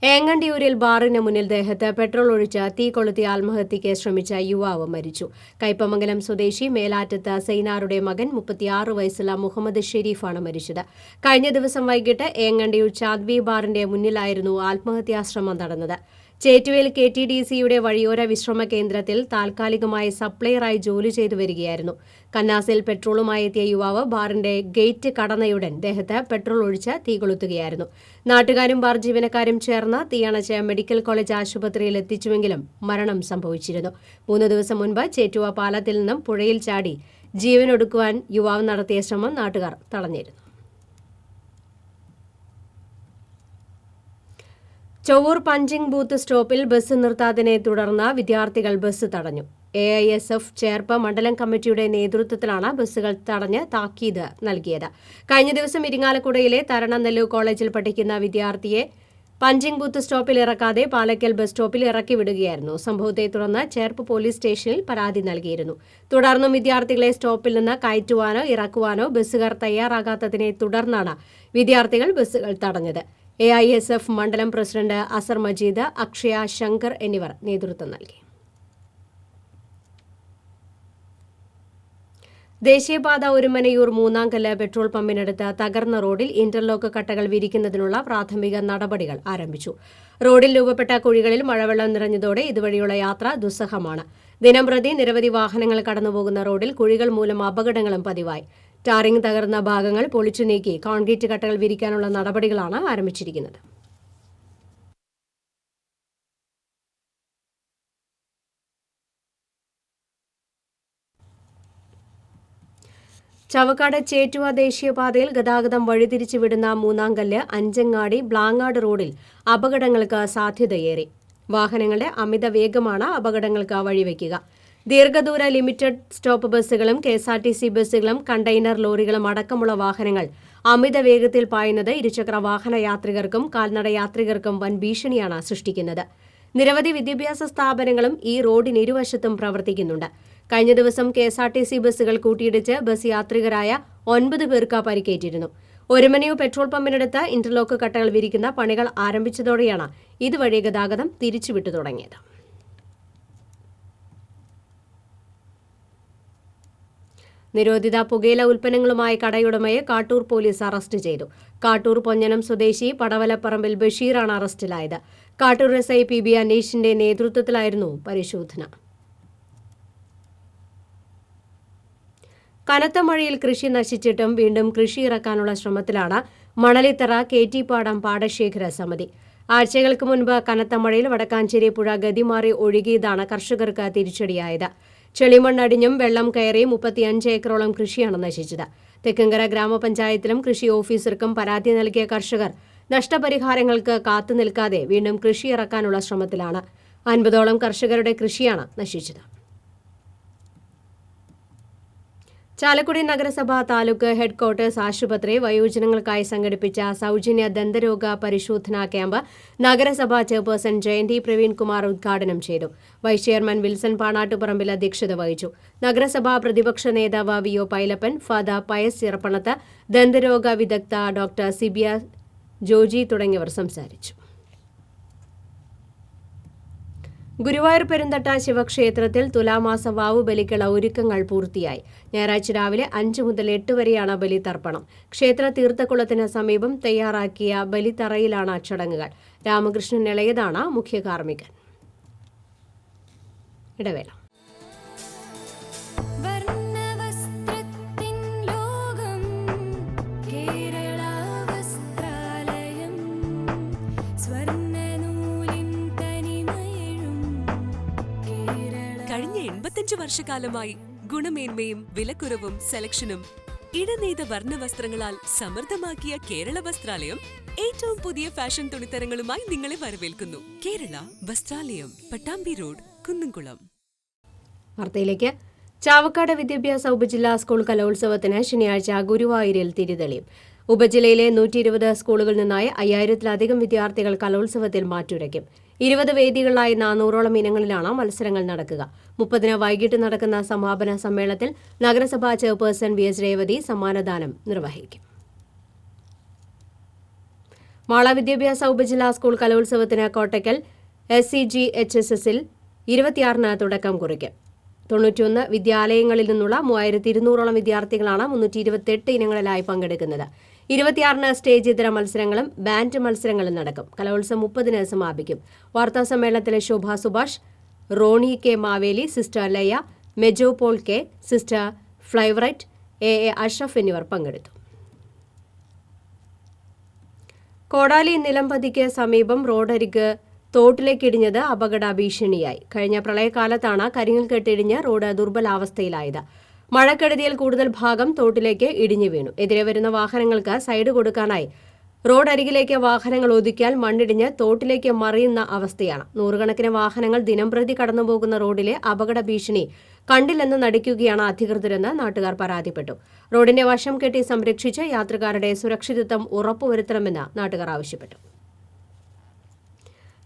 ഏങ്ങണ്ടിയൂരിൽ ബാറിന് മുന്നിൽ ദേഹത്ത് പെട്രോൾ ഒഴിച്ച് തീ കൊളുത്തി ആത്മഹത്യയ്ക്ക് ശ്രമിച്ച യുവാവ് മരിച്ചു. കയ്പമംഗലം സ്വദേശി മേലാറ്റത്ത് സൈനാറുടെ മകൻ 36 വയസ്സുള്ള മുഹമ്മദ് ഷെരീഫാണ് മരിച്ചത്. കഴിഞ്ഞ ദിവസം വൈകിട്ട് ഏങ്ങണ്ടിയൂർ ചാദ്വി ബാറിന്റെ മുന്നിലായിരുന്നു ആത്മഹത്യാശ്രമം നടന്നത്. ചേറ്റുവേൽ KTDCയുടെ വഴിയോര വിശ്രമ കേന്ദ്രത്തിൽ താൽക്കാലികമായി സപ്ലയറായി ജോലി ചെയ്തു വരികയായിരുന്നു. കന്നാസിൽ പെട്രോളുമായി എത്തിയ യുവാവ് ബാറിന്റെ ഗേറ്റ് കടന്നയുടൻ ദേഹത്ത് പെട്രോൾ ഒഴിച്ച് തീ കൊളുത്തുകയായിരുന്നു. നാട്ടുകാരും ബാർ ജീവനക്കാരും ചേർന്ന് തീയണച്ച് മെഡിക്കൽ കോളേജ് ആശുപത്രിയിൽ എത്തിച്ചുവെങ്കിലും മരണം സംഭവിച്ചിരുന്നു. 3 ദിവസം മുൻപ് ചേറ്റുവ പാലത്തിൽ നിന്നും പുഴയിൽ ചാടി ജീവനൊടുക്കുവാൻ യുവാവ് നടത്തിയ ശ്രമം നാട്ടുകാർ തടഞ്ഞിരുന്നു. ചൊവ്വൂർ പഞ്ചിംഗ് ബൂത്ത് സ്റ്റോപ്പിൽ ബസ് നിർത്താതിനെ തുടർന്ന് വിദ്യാർത്ഥികൾ ബസ് തടഞ്ഞു. AISF ചേർപ്പ് മണ്ഡലം കമ്മിറ്റിയുടെ നേതൃത്വത്തിലാണ് ബസ്സുകൾ തടഞ്ഞ് താക്കീത് നൽകിയത്. കഴിഞ്ഞ ദിവസം ഇരിങ്ങാലക്കുടയിലെ തരണനെല്ലു കോളേജിൽ പഠിക്കുന്ന വിദ്യാർത്ഥിയെ പഞ്ചിംഗ് ബൂത്ത് സ്റ്റോപ്പിൽ ഇറക്കാതെ പാലക്കൽ ബസ് സ്റ്റോപ്പിൽ ഇറക്കി വിടുകയായിരുന്നു. സംഭവത്തെ തുടർന്ന് ചേർപ്പ് പോലീസ് സ്റ്റേഷനിൽ പരാതി നൽകിയിരുന്നു. തുടർന്നും വിദ്യാർത്ഥികളെ സ്റ്റോപ്പിൽ നിന്ന് കയറ്റുവാനോ ഇറക്കുവാനോ ബസ്സുകാർ തയ്യാറാകാത്തതിനെ തുടർന്നാണ് വിദ്യാർത്ഥികൾ ബസ്സുകൾ തടഞ്ഞത്. AISF മണ്ഡലം പ്രസിഡന്റ് അസർ മജീദ്, അക്ഷയ, ശങ്കർ എന്നിവർ നേതൃത്വം നൽകി. ദേശീയപാത ഒരുമനയൂർ മൂന്നാംകല്ല് പെട്രോൾ പമ്പിനടുത്ത് തകർന്ന റോഡിൽ ഇന്റർലോക്ക് കട്ടകൾ വിരിക്കുന്നതിനുള്ള പ്രാഥമിക നടപടികൾ ആരംഭിച്ചു. റോഡിൽ രൂപപ്പെട്ട കുഴികളിൽ മഴവെള്ളം നിറഞ്ഞതോടെ ഇതുവഴിയുള്ള യാത്ര ദുസ്സഹമാണ്. ദിനംപ്രതി നിരവധി വാഹനങ്ങൾ കടന്നുപോകുന്ന റോഡിൽ കുഴികൾ മൂലം അപകടങ്ങളും പതിവായി. ടാറിംഗ് തകർന്ന ഭാഗങ്ങൾ പൊളിച്ചു നീക്കി കോൺക്രീറ്റ് കട്ടകൾ വിരിക്കാനുള്ള നടപടികളാണ് ആരംഭിച്ചിരിക്കുന്നത്. ചവക്കാട് ചേറ്റുവ ദേശീയപാതയിൽ ഗതാഗതം വഴിതിരിച്ചു വിടുന്ന മൂന്നാംകല്ല് അഞ്ചങ്ങാടി ബ്ലാങ്ങാട് റോഡിൽ അപകടങ്ങൾക്ക് സാധ്യതയേറി. വാഹനങ്ങളുടെ അമിത വേഗമാണ് അപകടങ്ങൾക്ക് വഴിവെക്കുക. ദീർഘദൂര ലിമിറ്റഡ് സ്റ്റോപ്പ് ബസ്സുകളും KSRTC ബസ്സുകളും കണ്ടെയ്നർ ലോറികളും അടക്കമുള്ള വാഹനങ്ങൾ അമിത വേഗത്തിൽ പായുന്നത് ഇരുചക്ര വാഹന യാത്രികർക്കും കാൽനട യാത്രികർക്കും വൻ ഭീഷണിയാണ് സൃഷ്ടിക്കുന്നത്. നിരവധി വിദ്യാഭ്യാസ സ്ഥാപനങ്ങളും ഈ റോഡിനിരുവശത്തും പ്രവർത്തിക്കുന്നുണ്ട്. കഴിഞ്ഞ ദിവസം KSRTC ബസ്സുകൾ കൂട്ടിയിടിച്ച് ബസ് യാത്രികരായ 9 പേർക്ക് പരിക്കേറ്റിരുന്നു. ഒരുമനയൂർ പെട്രോൾ പമ്പിനടുത്ത് ഇന്റർലോക്ക് കട്ടകൾ വിരിക്കുന്ന പണികൾ ആരംഭിച്ചതോടെയാണ് ഇതുവഴി ഗതാഗതം തിരിച്ചുവിട്ടു തുടങ്ങിയത്. നിരോധിത പുകയില ഉൽപ്പന്നങ്ങളുമായി കടയുടമയെ കാട്ടൂർ പോലീസ് അറസ്റ്റ് ചെയ്തു. കാട്ടൂർ പൊഞ്ഞനം സ്വദേശി പടവലപ്പറമ്പിൽ ബഷീറാണ് അറസ്റ്റിലായത്. കാട്ടൂർ SI PB അനീഷിന്റെ നേതൃത്വത്തിലായിരുന്നു പരിശോധന. കനത്ത മഴയിൽ കൃഷി നശിച്ചിട്ടും വീണ്ടും കൃഷി ഇറക്കാനുള്ള ശ്രമത്തിലാണ് മണലിത്തറ KT-പാടം പാടശേഖര സമിതി. ആഴ്ചകൾക്ക് മുൻപ് കനത്ത മഴയിൽ വടക്കാഞ്ചേരി പുഴ ഗതിമാറി ഒഴുകിയതാണ് കർഷകർക്ക് തിരിച്ചടിയായത്. ചെളിമണ്ണടിഞ്ഞും വെള്ളം കയറി 35 ഏക്കറോളം കൃഷിയാണ് നശിച്ചത്. തെക്കങ്കര ഗ്രാമപഞ്ചായത്തിലും കൃഷി ഓഫീസർക്കും പരാതി നൽകിയ കർഷകർ നഷ്ടപരിഹാരങ്ങൾക്ക് കാത്തുനിൽക്കാതെ വീണ്ടും കൃഷി ഇറക്കാനുള്ള ശ്രമത്തിലാണ്. 50ഓളം കർഷകരുടെ കൃഷിയാണ് നശിച്ചത്. ചാലക്കുടി നഗരസഭ താലൂക്ക് ഹെഡ്ക്വാർട്ടേഴ്സ് ആശുപത്രി വയോജനങ്ങൾക്കായി സംഘടിപ്പിച്ച സൗജന്യ ദന്തരോഗ പരിശോധനാ ക്യാമ്പ് നഗരസഭാ ചെയർപേഴ്സൺ ജയന്തി പ്രവീൺകുമാർ ഉദ്ഘാടനം ചെയ്തു. വൈസ് ചെയർമാൻ വിൽസൺ പാണാട്ടുപറമ്പിൽ അധ്യക്ഷത വഹിച്ചു. നഗരസഭാ പ്രതിപക്ഷ നേതാവ് VO Pailappan, father Pius Chirappanath, ദന്തരോഗ വിദഗ്ധ ഡോക്ടർ സിബിയ ജോജി തുടങ്ങിയവർ സംസാരിച്ചു. ഗുരുവായൂർ പെരുന്തട്ട ശിവക്ഷേത്രത്തിൽ തുലാമാസ വാവു ബലിക്കുള്ള ഒരുക്കങ്ങൾ പൂർത്തിയായി. ഞായറാഴ്ച രാവിലെ 5 മുതൽ 8 വരെയാണ് ബലിതർപ്പണം. ക്ഷേത്ര തീർത്ഥക്കുളത്തിന് സമീപം തയ്യാറാക്കിയ ബലിത്തറയിലാണ് ചടങ്ങുകൾ. രാമകൃഷ്ണൻ ഇളയതാണ് മുഖ്യ കാർമ്മികൻ. ഇടവേള. കഴിഞ്ഞ 85 വർഷക്കാലമായി ഗുണമേന്മയും വിലക്കുറവും സെലക്ഷനും ഇടനെയ്ത വർണ്ണവസ്ത്രങ്ങളാൽ സമൃദ്ധമാക്കിയ കേരള വസ്ത്രാലയം ഏറ്റവും പുതിയ ഫാഷൻ തുണിത്തരങ്ങളുമായി നിങ്ങളെ വരവേൽക്കുന്നു. കേരള വസ്ത്രാലയം, പട്ടാമ്പി റോഡ്, കുന്നംകുളം. വാർത്തയിലേക്ക്. ചാവക്കാട് വിദ്യാഭ്യാസ ഉപജില്ലാ സ്കൂൾ കലോത്സവത്തിന് ശനിയാഴ്ച ഗുരുവായൂരിൽ തിരിതെളിയും. ഉപജില്ലയിലെ 120 സ്കൂളുകളിൽ നിന്നായി 5000-ലധികം വിദ്യാർത്ഥികൾ കലോത്സവത്തിൽ മാറ്റുരയ്ക്കും. 20 വേദികളിലായി 400ഓളം ഇനങ്ങളിലാണ് മത്സരങ്ങൾ നടക്കുക. 30-ന് വൈകിട്ട് നടക്കുന്ന സമാപന സമ്മേളനത്തിൽ നഗരസഭാ ചെയർപേഴ്സൺ VS രേവതി സമ്മാനദാനം നിർവഹിക്കും. മാള വിദ്യാഭ്യാസ ഉപജില്ലാ സ്കൂൾ കലോത്സവത്തിന് കോട്ടയ്ക്കൽ SCGHSSൽ 26-ന് തുടക്കം കുറിക്കും. 91 വിദ്യാലയങ്ങളിൽ നിന്നുള്ള 3200ഓളം വിദ്യാർത്ഥികളാണ് 328 ഇനങ്ങളിലായി പങ്കെടുക്കുന്നത്. 26-ന് സ്റ്റേജ് ഇതര മത്സരങ്ങളും ബാൻഡ് മത്സരങ്ങളും നടക്കും. കലോത്സവം 30-ന് സമാപിക്കും. വാർത്താസമ്മേളനത്തിൽ Shobha Subhash, Ronnie K Maveli, sister Laya, Mejo Paul K, sister ഫ്ലൈവറൈറ്റ്, AA അഷ്റഫ് എന്നിവർ പങ്കെടുത്തു. കോടാലി നിലംപതിക്ക് സമീപം റോഡരിക് തോട്ടിലേക്കിടിഞ്ഞത് അപകട ഭീഷണിയായി. കഴിഞ്ഞ പ്രളയകാലത്താണ് കരിങ്കൽ കെട്ടിടിഞ്ഞ് റോഡ് ദുർബലാവസ്ഥയിലായത്. മഴക്കെടുതിയിൽ കൂടുതൽ ഭാഗം തോട്ടിലേക്ക് ഇടിഞ്ഞു വീണു. എതിരെ വരുന്ന വാഹനങ്ങൾക്ക് സൈഡ് കൊടുക്കാനായി റോഡരികിലേക്ക് വാഹനങ്ങൾ ഒതുക്കിയാൽ മണ്ണിടിഞ്ഞ് തോട്ടിലേക്ക് മറിയുന്ന അവസ്ഥയാണ്. നൂറുകണക്കിന് വാഹനങ്ങൾ ദിനംപ്രതി കടന്നുപോകുന്ന റോഡിലെ അപകട ഭീഷണി കണ്ടില്ലെന്ന് നടിക്കുകയാണ് അധികൃതരെന്ന് നാട്ടുകാർ പരാതിപ്പെട്ടു. റോഡിന്റെ വശം കെട്ടി സംരക്ഷിച്ച് യാത്രക്കാരുടെ സുരക്ഷിതത്വം ഉറപ്പുവരുത്തണമെന്ന് നാട്ടുകാർ ആവശ്യപ്പെട്ടു.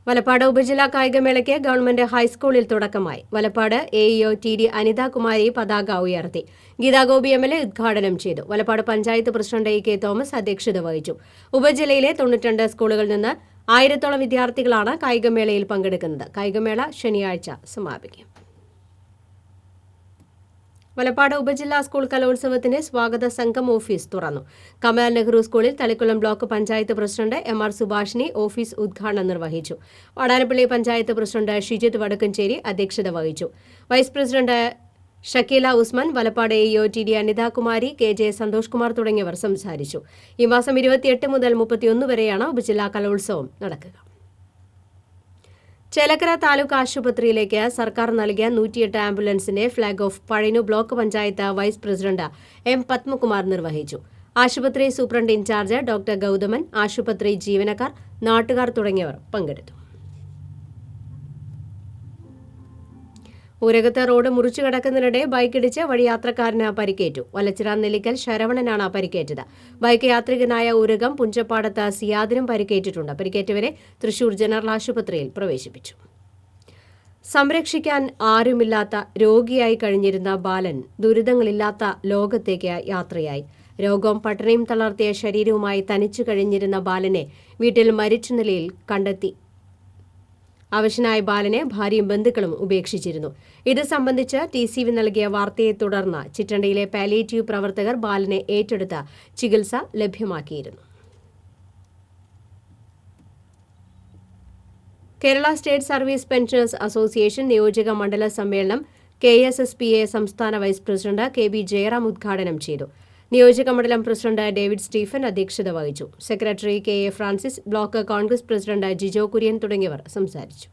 വലപ്പാട് ഉപജില്ലാ കായികമേളയ്ക്ക് ഗവൺമെന്റ് ഹൈസ്കൂളിൽ തുടക്കമായി. വലപ്പാട് AEO TD അനിതാകുമാരി പതാക ഉയർത്തി. ഗീതാഗോപി MLA ഉദ്ഘാടനം ചെയ്തു. Valappad panchayat president AK Thomas അധ്യക്ഷത വഹിച്ചു. ഉപജില്ലയിലെ 92 സ്കൂളുകളിൽ നിന്ന് 1000ഓളം വിദ്യാർത്ഥികളാണ് കായികമേളയിൽ പങ്കെടുക്കുന്നത്. കായികമേള ശനിയാഴ്ച സമാപിക്കും. വലപ്പാട് ഉപജില്ലാ സ്കൂൾ കലോത്സവത്തിന്റെ സ്വാഗത സംഘം ഓഫീസ് തുറന്നു. കമൽ നെഹ്റു സ്കൂളിൽ Thalikkulam block panchayat president MR Subhashini office ഉദ്ഘാടനം നിർവഹിച്ചു. വാടാനപ്പള്ളി പഞ്ചായത്ത് പ്രസിഡന്റ് ഷിജിത് വടക്കഞ്ചേരി അധ്യക്ഷത വഹിച്ചു. Vice president Shakeela Usman, Valappad AEO TD Anithakumari, KJ Santhosh Kumar തുടങ്ങിയവർ സംസാരിച്ചു. ഈ മാസം 28 മുതൽ 31 വരെയാണ് ഉപജില്ലാ കലോത്സവം നടക്കുക. ചേലക്കര താലൂക്ക് ആശുപത്രിയിലേക്ക് സർക്കാർ നൽകിയ 108 ആംബുലൻസിന്റെ flag off Pazhayannur block panchayat vice president M Padmakumar നിർവഹിച്ചു. ആശുപത്രി സൂപ്രണ്ട് ഇൻചാർജ് ഡോക്ടർ ഗൗതമൻ, ആശുപത്രി ജീവനക്കാർ, നാട്ടുകാർ തുടങ്ങിയവർ പങ്കെടുത്തു. ഊരകത്ത് റോഡ് മുറിച്ചു കടക്കുന്നതിനിടെ ബൈക്കിടിച്ച് വഴിയാത്രക്കാരന് പരിക്കേറ്റു. വലച്ചിറ നെല്ലിക്കൽ ശരവണനാണ് പരിക്കേറ്റത്. ബൈക്ക് യാത്രികനായ ഊരകം പുഞ്ചപ്പാടത്ത് സിയാദിനും പരിക്കേറ്റിട്ടുണ്ട്. പരിക്കേറ്റവരെ തൃശൂർ ജനറൽ ആശുപത്രിയിൽ പ്രവേശിപ്പിച്ചു. സംരക്ഷിക്കാൻ ആരുമില്ലാത്ത രോഗിയായി കഴിഞ്ഞിരുന്ന ബാലൻ ദുരിതങ്ങളില്ലാത്ത ലോകത്തേക്ക് യാത്രയായി. രോഗവും പട്ടിണിയും തളർത്തിയ ശരീരവുമായി തനിച്ചു കഴിഞ്ഞിരുന്ന ബാലനെ വീട്ടിൽ മരിച്ച നിലയിൽ കണ്ടെത്തി. അവശനായ ബാലനെ ഭാര്യയും ബന്ധുക്കളും ഉപേക്ഷിച്ചിരുന്നു. ഇത് സംബന്ധിച്ച് TCV നൽകിയ വാർത്തയെ തുടർന്ന് ചിറ്റണ്ടിയിലെ പാലിയേറ്റീവ് പ്രവർത്തകർ ബാലനെ ഏറ്റെടുത്ത് ചികിത്സ ലഭ്യമാക്കിയിരുന്നു. Kerala state service pensioners association നിയോജക മണ്ഡല സമ്മേളനം KSSPA സംസ്ഥാന വൈസ് പ്രസിഡന്റ് KB ജയറാം ഉദ്ഘാടനം ചെയ്തു. നിയോജക മണ്ഡലം പ്രസിഡന്റ് ഡേവിഡ് സ്റ്റീഫൻ അധ്യക്ഷത വഹിച്ചു. Secretary KA Francis, block Congress president Jijo Kurian തുടങ്ങിയവർ സംസാരിച്ചു.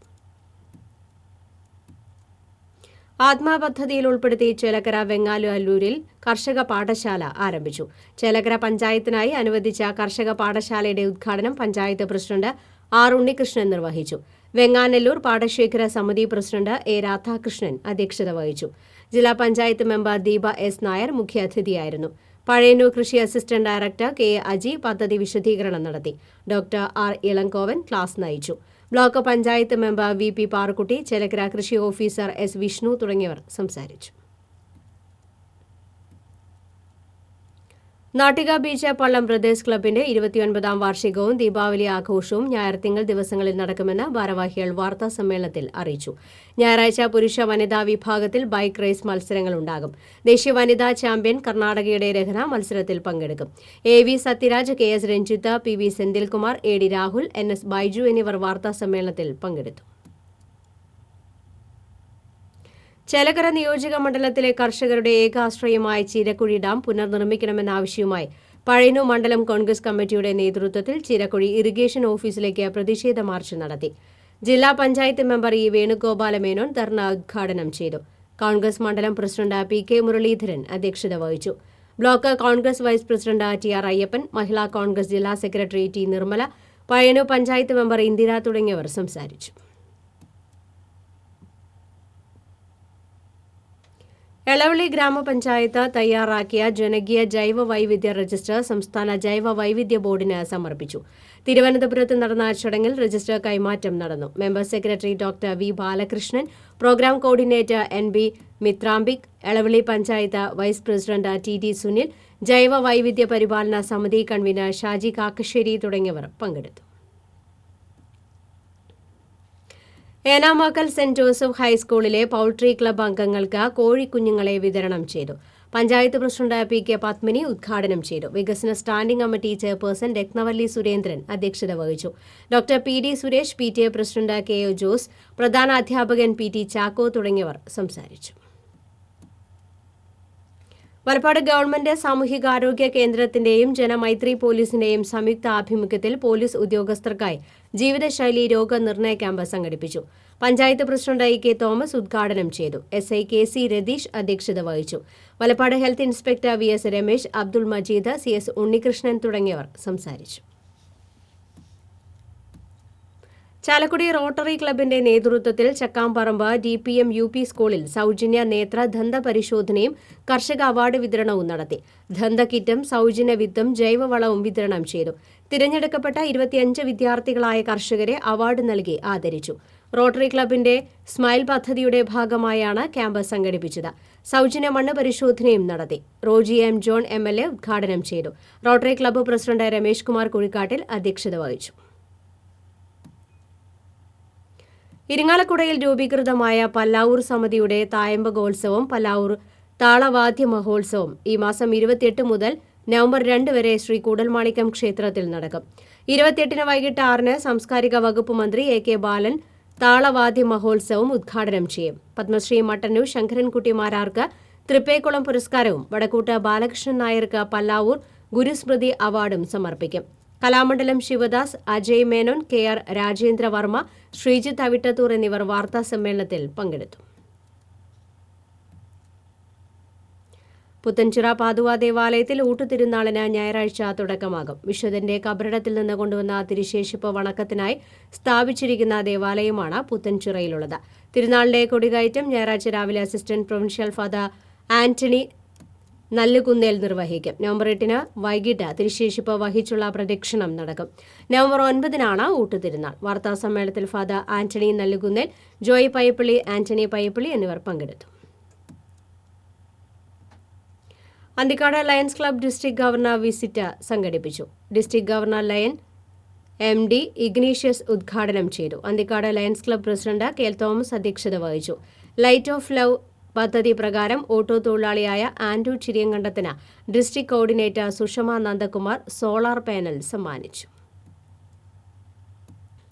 ആത്മാ പദ്ധതിയിൽ ഉൾപ്പെടുത്തി ചേലക്കര വെങ്ങാലൂരിൽ കർഷക പാഠശാല ആരംഭിച്ചു. ചേലക്കര പഞ്ചായത്തിനായി അനുവദിച്ച കർഷക പാഠശാലയുടെ ഉദ്ഘാടനം പഞ്ചായത്ത് പ്രസിഡന്റ് R ഉണ്ണികൃഷ്ണൻ നിർവഹിച്ചു. വെങ്ങാനല്ലൂർ പാടശേഖര സമിതി പ്രസിഡന്റ് A രാധാകൃഷ്ണൻ അധ്യക്ഷത വഹിച്ചു. ജില്ലാ പഞ്ചായത്ത് മെമ്പർ ദീപ S നായർ മുഖ്യാതിഥിയായിരുന്നു. പഴയന്നൂർ കൃഷി അസിസ്റ്റന്റ് ഡയറക്ടർ KA അജി പദ്ധതി വിശദീകരണം നടത്തി. ഡോക്ടർ R ഇളങ്കോവൻ ക്ലാസ് നയിച്ചു. Block panchayat member VP Parukutty, Chelakkara കൃഷി ഓഫീസർ S വിഷ്ണു തുടങ്ങിയവർ സംസാരിച്ചു. നാട്ടിക ബീച്ച് പള്ളം ബ്രദേഴ്സ് ക്ലബിന്റെ 29ാം വാർഷികവും ദീപാവലി ആഘോഷവും ഞായർ തിങ്കൾ ദിവസങ്ങളിൽ നടക്കുമെന്ന് ഭാരവാഹികൾ വാർത്താ സമ്മേളനത്തിൽ അറിയിച്ചു. ഞായറാഴ്ച പുരുഷ വനിതാ വിഭാഗത്തിൽ ബൈക്ക് റേസ് മത്സരങ്ങൾ ഉണ്ടാകും. ദേശീയ വനിതാ ചാമ്പ്യൻ കർണാടകയുടെ രഹന മത്സരത്തിൽ പങ്കെടുക്കും. AV Sathyaraj, KS Ranjith, PV Senthilkumar, AD Rahul, NS Baiju എന്നിവർ വാർത്താ സമ്മേളനത്തിൽ പങ്കെടുത്തു. ചേലക്കര നിയോജക മണ്ഡലത്തിലെ കർഷകരുടെ ഏകാശ്രയമായ ചീരക്കുഴി ഡാം പുനർനിർമ്മിക്കണമെന്ന ആവശ്യവുമായി പഴയന്നൂർ മണ്ഡലം കോൺഗ്രസ് കമ്മിറ്റിയുടെ നേതൃത്വത്തിൽ ചീരക്കുഴി ഇറിഗേഷൻ ഓഫീസിലേക്ക് പ്രതിഷേധ മാർച്ച് നടത്തി. ജില്ലാ പഞ്ചായത്ത് മെമ്പർ E വേണുഗോപാല മേനോൻ ധർണ ഉദ്ഘാടനം ചെയ്തു. കോൺഗ്രസ് മണ്ഡലം പ്രസിഡന്റ് PK മുരളീധരൻ അധ്യക്ഷത വഹിച്ചു. Block Congress vice president TR Ayyappan, Mahila Congress ജില്ലാ secretary T Nirmala, Payyannur panchayat member Indira തുടങ്ങിയവർ സംസാരിച്ചു. എളവള്ളി ഗ്രാമപഞ്ചായത്ത് തയ്യാറാക്കിയ ജനകീയ ജൈവ വൈവിധ്യ രജിസ്റ്റർ സംസ്ഥാന ജൈവ വൈവിധ്യ ബോർഡിന് സമർപ്പിച്ചു. തിരുവനന്തപുരത്ത് നടന്ന ചടങ്ങിൽ രജിസ്റ്റർ കൈമാറ്റം നടന്നു. Member secretary doctor V Balakrishnan, programme coordinator NB Mithrambik, Elavally panchayat vice president TD Sunil, ജൈവ വൈവിധ്യ പരിപാലന സമിതി കൺവീനർ ഷാജി കാക്കശ്ശേരി തുടങ്ങിയവർ പങ്കെടുത്തു. ഏനാമാക്കൽ സെന്റ് ജോസഫ് ഹൈസ്കൂളിലെ പൌൾട്രി ക്ലബ്ബ് അംഗങ്ങൾക്ക് കോഴിക്കുഞ്ഞുങ്ങളെ വിതരണം ചെയ്തു. പഞ്ചായത്ത് പ്രസിഡന്റ് PK പത്മിനി ഉദ്ഘാടനം ചെയ്തു. വികസന standing committee chairperson Ratnavalli Surendran അധ്യക്ഷത വഹിച്ചു. Doctor PD Suresh, PTA president KO Jose, പ്രധാന അധ്യാപകൻ PT ചാക്കോ തുടങ്ങിയവർ സംസാരിച്ചു. വലപ്പാട് ഗവൺമെന്റ് സാമൂഹികാരോഗ്യ കേന്ദ്രത്തിന്റെയും ജനമൈത്രി പോലീസിന്റെയും സംയുക്ത ആഭിമുഖ്യത്തിൽ പോലീസ് ഉദ്യോഗസ്ഥർക്കായി ജീവിതശൈലി രോഗനിർണയ ക്യാമ്പ് സംഘടിപ്പിച്ചു. പഞ്ചായത്ത് പ്രസിഡന്റ് IK തോമസ് ഉദ്ഘാടനം ചെയ്തു. SI KC രതീഷ് അധ്യക്ഷത വഹിച്ചു. Valappad health inspector VS Ramesh, Abdul Majeed, CS Unnikrishnan തുടങ്ങിയവർ സംസാരിച്ചു. ചാലക്കുടി റോട്ടറി ക്ലബിന്റെ നേതൃത്വത്തിൽ ചക്കാംപറമ്പ് DPM UP സ്കൂളിൽ സൗജന്യ നേത്ര ദന്ത പരിശോധനയും കർഷക അവാർഡ് വിതരണവും നടത്തി. ദന്ത കിറ്റും സൗജന്യ വിത്തും ജൈവവളവും വിതരണം ചെയ്തു. തിരഞ്ഞെടുക്കപ്പെട്ട 25 വിദ്യാർത്ഥികളായ കർഷകരെ അവാർഡ് നൽകി ആദരിച്ചു. റോട്ടറി ക്ലബിന്റെ സ്മൈൽ പദ്ധതിയുടെ ഭാഗമായാണ് ക്യാമ്പ് സംഘടിപ്പിച്ചത്. സൗജന്യ മണ്ണ് പരിശോധനയും നടത്തി. റോജി M ജോൺ MLA ഉദ്ഘാടനം ചെയ്തു. Rotary club president Ramesh Kumar Kuzhikkattil അധ്യക്ഷത വഹിച്ചു. ഇരിങ്ങാലക്കുടയിൽ രൂപീകൃതമായ പല്ലാവൂർ സമിതിയുടെ തായമ്പകോത്സവം, പല്ലാവൂർ താളവാദ്യ മഹോത്സവം ഈ മാസം 28 മുതൽ നവംബർ 2 വരെ ശ്രീ കൂടൽമാണിക്യം ക്ഷേത്രത്തിൽ നടക്കും. 28 വൈകിട്ട് 6 സാംസ്കാരിക വകുപ്പ് മന്ത്രി AK ബാലൻ താളവാദ്യ മഹോത്സവം ഉദ്ഘാടനം ചെയ്യും. പത്മശ്രീ മട്ടന്നൂർ ശങ്കരൻകുട്ടി മാരാർക്ക് തൃപ്പേക്കുളം പുരസ്കാരവും വടക്കൂട്ട് ബാലകൃഷ്ണൻ നായർക്ക് പല്ലാവൂർ ഗുരുസ്മൃതി അവാർഡും സമർപ്പിക്കും. കലാമണ്ഡലം ശിവദാസ്, അജയ് മേനോൻ, KR രാജേന്ദ്ര വർമ്മ, ശ്രീജിത്ത് അവിട്ടത്തൂർ എന്നിവർ വാർത്താ സമ്മേളനത്തിൽ പങ്കെടുത്തു. പുത്തൻചിറ പാതുവ ദേവാലയത്തിൽ ഊട്ടുതിരുനാളിന് ഞായറാഴ്ച തുടക്കമാകും. വിശുദ്ധന്റെ കബറിടത്തിൽ നിന്ന് കൊണ്ടുവന്ന തിരുശേഷിപ്പ് വണക്കത്തിനായി സ്ഥാപിച്ചിരിക്കുന്ന ദേവാലയമാണ് പുത്തൻചിറയിലുള്ളത്. തിരുനാളിന്റെ കൊടികയറ്റം ഞായറാഴ്ച രാവിലെ assistant provincial father Antony Nallukunnel നിർവഹിക്കും. നവംബർ 8 വൈകിട്ട് തിരുശേഷിപ്പ് വഹിച്ചുള്ള പ്രദക്ഷിണം നടക്കും. നവംബർ 9 ഊട്ടുതിരുനാൾ. വാർത്താ സമ്മേളനത്തിൽ father Antony Nallukunnel, Joy Payyappilly, Antony Payyappilly എന്നിവർ പങ്കെടുത്തു. Anthikkad Lions Club district governor visit സംഘടിപ്പിച്ചു. District governor Lion MD Ignatius ഉദ്ഘാടനം ചെയ്തു. Anthikkad Lions Club president KL Thomas അധ്യക്ഷത വഹിച്ചു. ലൈറ്റ് ഓഫ് ലവ് പദ്ധതി പ്രകാരം ഓട്ടോ തൊഴിലാളിയായ ആൻഡ്രു ചിരിയങ്കണ്ടത്തിന് district coordinator Sushama Nandakumar solar panel സമ്മാനിച്ചു.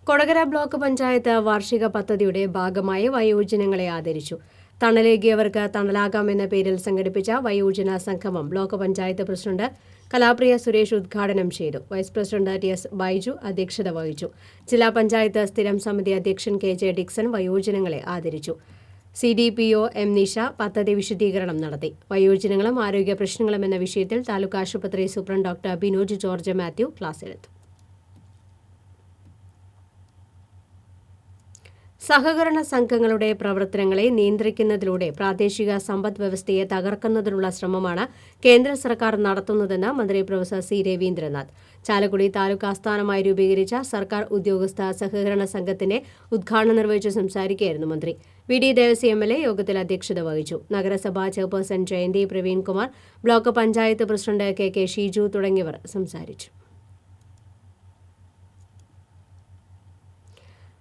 കൊടകര ബ്ലോക്ക് പഞ്ചായത്ത് വാർഷിക പദ്ധതിയുടെ ഭാഗമായി വയോജനങ്ങളെ ആദരിച്ചു. തണലേകിയവർക്ക് തണലാകാമെന്ന പേരിൽ സംഘടിപ്പിച്ച വയോജന സംഗമം ബ്ലോക്ക് പഞ്ചായത്ത് പ്രസിഡന്റ് കലാപ്രിയ സുരേഷ് ഉദ്ഘാടനം ചെയ്തു. വൈസ് പ്രസിഡന്റ് TS ബൈജു അധ്യക്ഷത വഹിച്ചു. ജില്ലാ പഞ്ചായത്ത് സ്ഥിരം സമിതി അധ്യക്ഷൻ KJ ഡിക്സൺ വയോജനങ്ങളെ ആദരിച്ചു. CDPO M നിഷ പദ്ധതി വിശദീകരണം നടത്തി. വയോജനങ്ങളും ആരോഗ്യ പ്രശ്നങ്ങളും എന്ന വിഷയത്തിൽ താലൂക്ക് ആശുപത്രി superintendent doctor Binoj George Mathew class എടുത്തു. സഹകരണ സംഘങ്ങളുടെ പ്രവർത്തനങ്ങളെ നിയന്ത്രിക്കുന്നതിലൂടെ പ്രാദേശിക സമ്പദ് വ്യവസ്ഥയെ തകർക്കുന്നതിനുള്ള ശ്രമമാണ് കേന്ദ്ര സർക്കാർ നടത്തുന്നതെന്ന് മന്ത്രി പ്രൊഫസർ C രവീന്ദ്രനാഥ്. ചാലക്കുടി താലൂക്ക് ആസ്ഥാനമായി രൂപീകരിച്ച സർക്കാർ ഉദ്യോഗസ്ഥ സഹകരണ സംഘത്തിന്റെ ഉദ്ഘാടനം നിർവഹിച്ച് സംസാരിക്കുകയായിരുന്നു മന്ത്രി. VD ദേവസി MLA യോഗത്തിൽ അധ്യക്ഷത വഹിച്ചു. നഗരസഭാ chairperson Jayanthi Praveenkumar, block panchayat president KK Sheeju തുടങ്ങിയവർ സംസാരിച്ചു.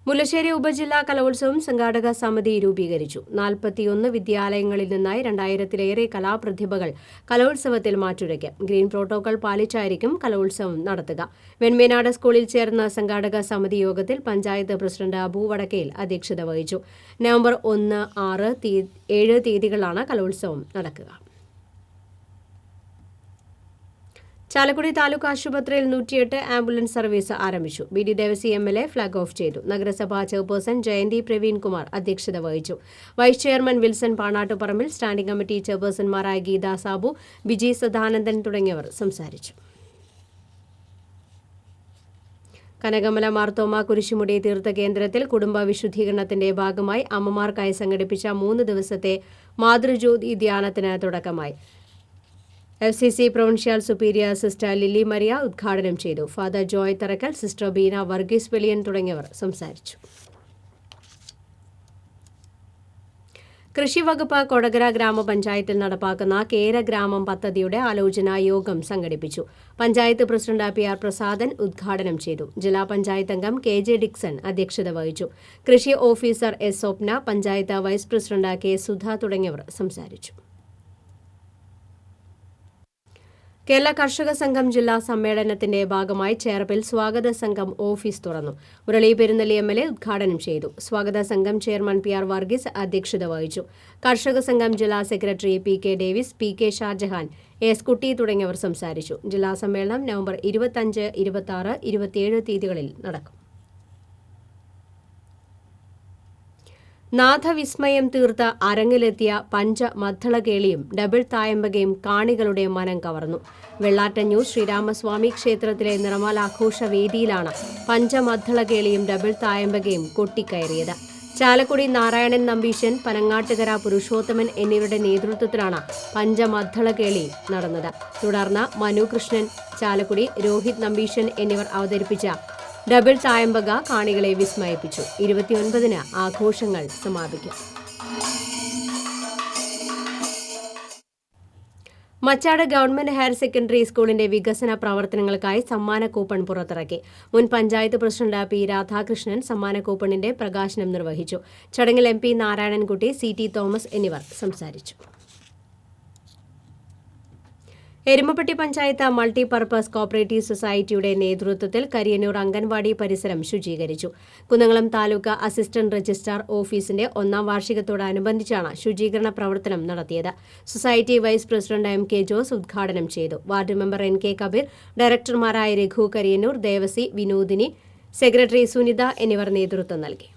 മുല്ലശ്ശേരി ഉപജില്ലാ കലോത്സവം സംഘാടക സമിതി രൂപീകരിച്ചു. 41 വിദ്യാലയങ്ങളിൽ നിന്നായി 2000-ലേറെ കലാപ്രതിഭകൾ കലോത്സവത്തിൽ മാറ്റുരയ്ക്കും. ഗ്രീൻ പ്രോട്ടോകോൾ പാലിച്ചായിരിക്കും കലോത്സവം നടത്തുക. വെൺമേനാട് സ്കൂളിൽ ചേർന്ന സംഘാടക സമിതി യോഗത്തിൽ പഞ്ചായത്ത് പ്രസിഡന്റ് അബു വടക്കയിൽ അധ്യക്ഷത വഹിച്ചു. നവംബർ 1, 6, 7 തീയതികളിലാണ് കലോത്സവം നടക്കുക. ചാലക്കുടി താലൂക്ക് ആശുപത്രിയിൽ 108 ആംബുലൻസ് സർവീസ് ആരംഭിച്ചു. BD Devasy MLA flag off ചെയ്തു. നഗരസഭാ ചെയർപേഴ്സൺ ജയന്തി പ്രവീൺ കുമാർ അധ്യക്ഷത വഹിച്ചു. Vice chairman Wilson Panattuparambil, standing committee ചെയർപേഴ്സൺമാരായ ഗീതാ സാബു, ബിജി സദാനന്ദൻ തുടങ്ങിയവർ സംസാരിച്ചു. കനകമല മാർത്തോമ കുരിശുമുടി തീർത്ഥകേന്ദ്രത്തിൽ കുടുംബ വിശുദ്ധീകരണത്തിന്റെ ഭാഗമായി അമ്മമാർക്കായി സംഘടിപ്പിച്ച 3 ദിവസത്തെ മാതൃജ്യോതി ധ്യാനത്തിന് തുടക്കമായി. FCC provincial superior sister Lilly Maria ഉദ്ഘാടനം ചെയ്തു. Father Joy Tharakkal, sister Beena Varghese Veliyan തുടങ്ങിയവർ സംസാരിച്ചു. കൃഷിവകുപ്പ് കൊടകര ഗ്രാമപഞ്ചായത്തിൽ നടപ്പാക്കുന്ന കേരഗ്രാമം പദ്ധതിയുടെ ആലോചനാ യോഗം സംഘടിപ്പിച്ചു. പഞ്ചായത്ത് പ്രസിഡന്റ് PR പ്രസാദൻ ഉദ്ഘാടനം ചെയ്തു. ജില്ലാ പഞ്ചായത്ത് അംഗം KJ ഡിക്സൺ അധ്യക്ഷത വഹിച്ചു. കൃഷി officer S Swapna, panchayat vice president K Sudha തുടങ്ങിയവർ സംസാരിച്ചു. കേരള കർഷക സംഘം ജില്ലാ സമ്മേളനത്തിന്റെ ഭാഗമായി ചേർപ്പിൽ സ്വാഗത സംഘം ഓഫീസ് തുറന്നു. മുരളി പെരുന്നല്ലി MLA ഉദ്ഘാടനം ചെയ്തു. സ്വാഗത സംഘം ചെയർമാൻ PR വർഗീസ് അധ്യക്ഷത വഹിച്ചു. കർഷക സംഘം ജില്ലാ secretary PK Davis, PK Shajahan, S Kutty തുടങ്ങിയവർ സംസാരിച്ചു. ജില്ലാ സമ്മേളനം നവംബർ 25, 26, 27 തീയതികളിൽ നടക്കും. നാഥവിസ്മയം തീർത്ത് അരങ്ങിലെത്തിയ പഞ്ചമദ്ദളകേളിയും ഡബിൾ തായമ്പകയും കാണികളുടെ മനം കവർന്നു. വെള്ളാറ്റഞ്ഞൂർ ശ്രീരാമസ്വാമി ക്ഷേത്രത്തിലെ നിറമാലാഘോഷ വേദിയിലാണ് പഞ്ചമദ്ദളകേളിയും ഡബിൾ തായമ്പകയും കൊട്ടിക്കയറിയത്. ചാലക്കുടി നാരായണൻ നമ്പീശൻ, പനങ്ങാട്ടുകര പുരുഷോത്തമൻ എന്നിവരുടെ നേതൃത്വത്തിലാണ് പഞ്ചമദ്ദളകേളി നടന്നത്. തുടർന്ന് മനു കൃഷ്ണൻ ചാലക്കുടി, രോഹിത് നമ്പീശൻ എന്നിവർ അവതരിപ്പിച്ച ഡബിൾ തായമ്പക കാണികളെ വിസ്മയിപ്പിച്ചു. 29-ന് ആഘോഷങ്ങൾ സമാപിക്കും. മച്ചാട് ഗവൺമെന്റ് ഹയർ സെക്കൻഡറി സ്കൂളിന്റെ വികസന പ്രവർത്തനങ്ങൾക്കായി സമ്മാന കൂപ്പൺ പുറത്തിറക്കി. മുൻ പഞ്ചായത്ത് പ്രസിഡന്റ് P രാധാകൃഷ്ണൻ സമ്മാന കൂപ്പണിന്റെ പ്രകാശനം നിർവഹിച്ചു. ചടങ്ങിൽ MP നാരായണൻകുട്ടി, CT തോമസ് എന്നിവർ സംസാരിച്ചു. എരുമപ്പെട്ടി പഞ്ചായത്ത് മൾട്ടിപർപ്പസ് കോപ്പറേറ്റീവ് സൊസൈറ്റിയുടെ നേതൃത്വത്തിൽ കരിയന്നൂർ അംഗൻവാടി പരിസരം ശുചീകരിച്ചു. കുന്നംകുളം താലൂക്ക് അസിസ്റ്റന്റ് രജിസ്ട്രാർ ഓഫീസിന്റെ 1ാം വാർഷികത്തോടനുബന്ധിച്ചാണ് ശുചീകരണ പ്രവർത്തനം നടത്തിയത്. Society vice president MK Jose ഉദ്ഘാടനം ചെയ്തു. വാർഡ് മെമ്പർ NK കബീർ, ഡയറക്ടർമാരായ രഘു കരിയന്നൂർ, ദേവസി, വിനോദിനി, സെക്രട്ടറി സുനിത എന്നിവർ നേതൃത്വം നൽകി.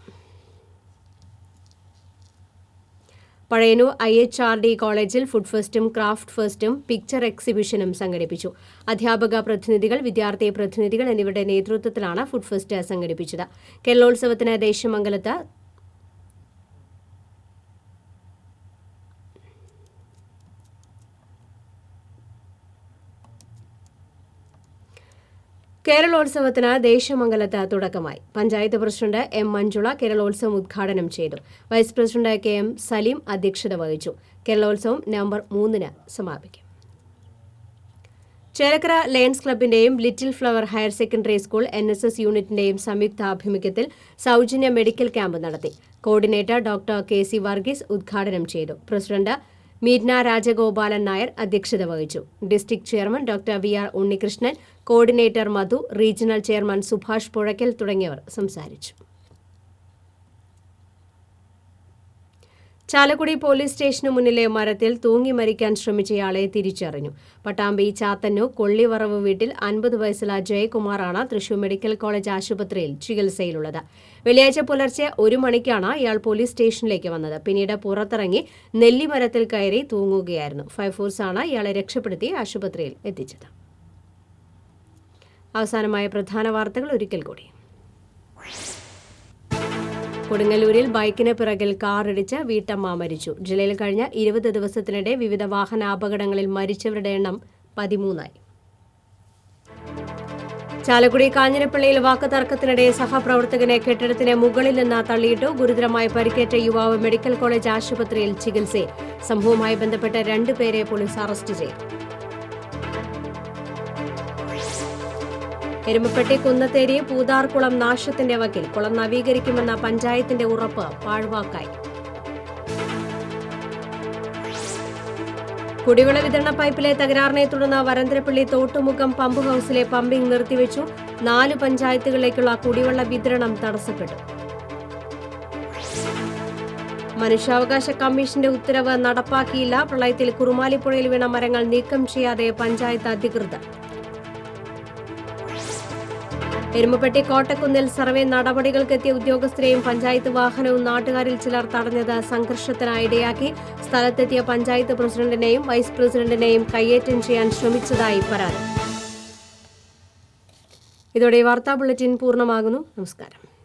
പഴയന്നൂർ IHRD കോളേജിൽ ഫുഡ് ഫെസ്റ്റും ക്രാഫ്റ്റ് ഫെസ്റ്റും പിക്ചർ എക്സിബിഷനും സംഘടിപ്പിച്ചു. അധ്യാപക പ്രതിനിധികൾ, വിദ്യാർത്ഥി പ്രതിനിധികൾ എന്നിവരുടെ നേതൃത്വത്തിലാണ് ഫുഡ് ഫെസ്റ്റ് സംഘടിപ്പിച്ചത്. കേരളോത്സവത്തിന് ദേശമംഗലത്ത് ദേശമംഗലത്ത് തുടക്കമായി. പഞ്ചായത്ത് പ്രസിഡന്റ് M മഞ്ജുള കേരളോത്സവം ഉദ്ഘാടനം ചെയ്തു. വൈസ് പ്രസിഡന്റ് KM സലീം അധ്യക്ഷത വഹിച്ചു. കേരളോത്സവം നവംബർ 3-ന് സമാപിക്കും. ചേലക്കര ലയൺസ് ക്ലബിന്റെയും Little Flower Higher Secondary School NSS യൂണിറ്റിന്റെയും സംയുക്താഭിമുഖ്യത്തിൽ സൗജന്യ മെഡിക്കൽ ക്യാമ്പ് നടത്തി. കോർഡിനേറ്റർ ഡോക്ടർ KC വർഗീസ് ഉദ്ഘാടനം ചെയ്തു. പ്രസിഡന്റ് മീറ്റ്ന രാജഗോപാലൻ നായർ അധ്യക്ഷത വഹിച്ചു. District chairman doctor VR Unnikrishnan, coordinator Madhu, regional chairman Subhash Puzhakkal തുടങ്ങിയവർ സംസാരിച്ചു. ചാലക്കുടി പോലീസ് സ്റ്റേഷനു മുന്നിലെ മരത്തിൽ തൂങ്ങി മരിക്കാൻ ശ്രമിച്ചയാളെ തിരിച്ചറിഞ്ഞു. പട്ടാമ്പി ചാത്തന്നൂർ കൊള്ളിവറവ് വീട്ടിൽ 50 വയസ്സുള്ള ജയകുമാറാണ് തൃശൂർ മെഡിക്കൽ കോളേജ് ആശുപത്രിയിൽ ചികിത്സയിലുള്ളത്. വെള്ളിയാഴ്ച പുലർച്ചെ 1 മണിക്കാണ് ഇയാൾ പോലീസ് സ്റ്റേഷനിലേക്ക് വന്നത്. പിന്നീട് പുറത്തിറങ്ങി നെല്ലിമരത്തിൽ കയറി തൂങ്ങുകയായിരുന്നു. ഫയർഫോഴ്സാണ് ഇയാളെ രക്ഷപ്പെടുത്തി ആശുപത്രിയിൽ എത്തിച്ചത്. അവസാനമായ പ്രധാന വാർത്തകൾ ഒരിക്കൽ കൂടി. കൊടുങ്ങല്ലൂരിൽ ബൈക്കിന് പിറകിൽ കാറിടിച്ച് വീട്ടമ്മ മരിച്ചു. ജില്ലയിൽ കഴിഞ്ഞ 20 ദിവസത്തിനിടെ വിവിധ വാഹനാപകടങ്ങളിൽ മരിച്ചവരുടെ എണ്ണം 13ആയി. ചാലക്കുടി കാഞ്ഞിരപ്പള്ളിയിൽ വാക്കുതർക്കത്തിനിടെ സഹപ്രവർത്തകനെ കെട്ടിടത്തിന് മുകളിൽ നിന്ന് തള്ളിയിട്ടു. ഗുരുതരമായി പരിക്കേറ്റ യുവാവ് മെഡിക്കൽ കോളേജ് ആശുപത്രിയിൽ ചികിത്സയിൽ. സംഭവവുമായി ബന്ധപ്പെട്ട് 2 പേരെ പോലീസ് അറസ്റ്റ് ചെയ്തു. എരുമപ്പെട്ടി കുന്നത്തേരി പൂതാർകുളം നാശത്തിന്റെ വക്കിൽ. കുളം നവീകരിക്കുമെന്ന പഞ്ചായത്തിന്റെ ഉറപ്പ് പാഴ്വാക്കായി. കുടിവെള്ള വിതരണ പൈപ്പിലെ തകരാറിനെ തുടർന്ന് വരന്തരപ്പള്ളി തോട്ടുമുഖം പമ്പ് ഹൌസിലെ പമ്പിംഗ് നിർത്തിവെച്ചു. 4 പഞ്ചായത്തുകളിലേക്കുള്ള കുടിവെള്ള വിതരണം തടസ്സപ്പെട്ടു. മനുഷ്യാവകാശ കമ്മീഷന്റെ ഉത്തരവ് നടപ്പാക്കിയില്ല. പ്രളയത്തിൽ കുറുമാലിപ്പുഴയിൽ വീണ മരങ്ങൾ നീക്കം ചെയ്യാതെ പഞ്ചായത്ത് അധികൃതർ. എരുമപ്പെട്ടി കോട്ടക്കുന്നിൽ സർവേ നടപടികൾക്കെത്തിയ ഉദ്യോഗസ്ഥരെയും പഞ്ചായത്ത് വാഹനവും നാട്ടുകാരിൽ ചിലർ തടഞ്ഞത് സംഘർഷത്തിനിടയാക്കി. സ്ഥലത്തെത്തിയ പഞ്ചായത്ത് പ്രസിഡന്റിനെയും വൈസ് പ്രസിഡന്റിനെയും കയ്യേറ്റം ചെയ്യാൻ ശ്രമിച്ചതായി പരാതി. ഇതോടെ വാർത്താ ബുള്ളറ്റിൻ പൂർണ്ണമാകുന്നു. നമസ്കാരം.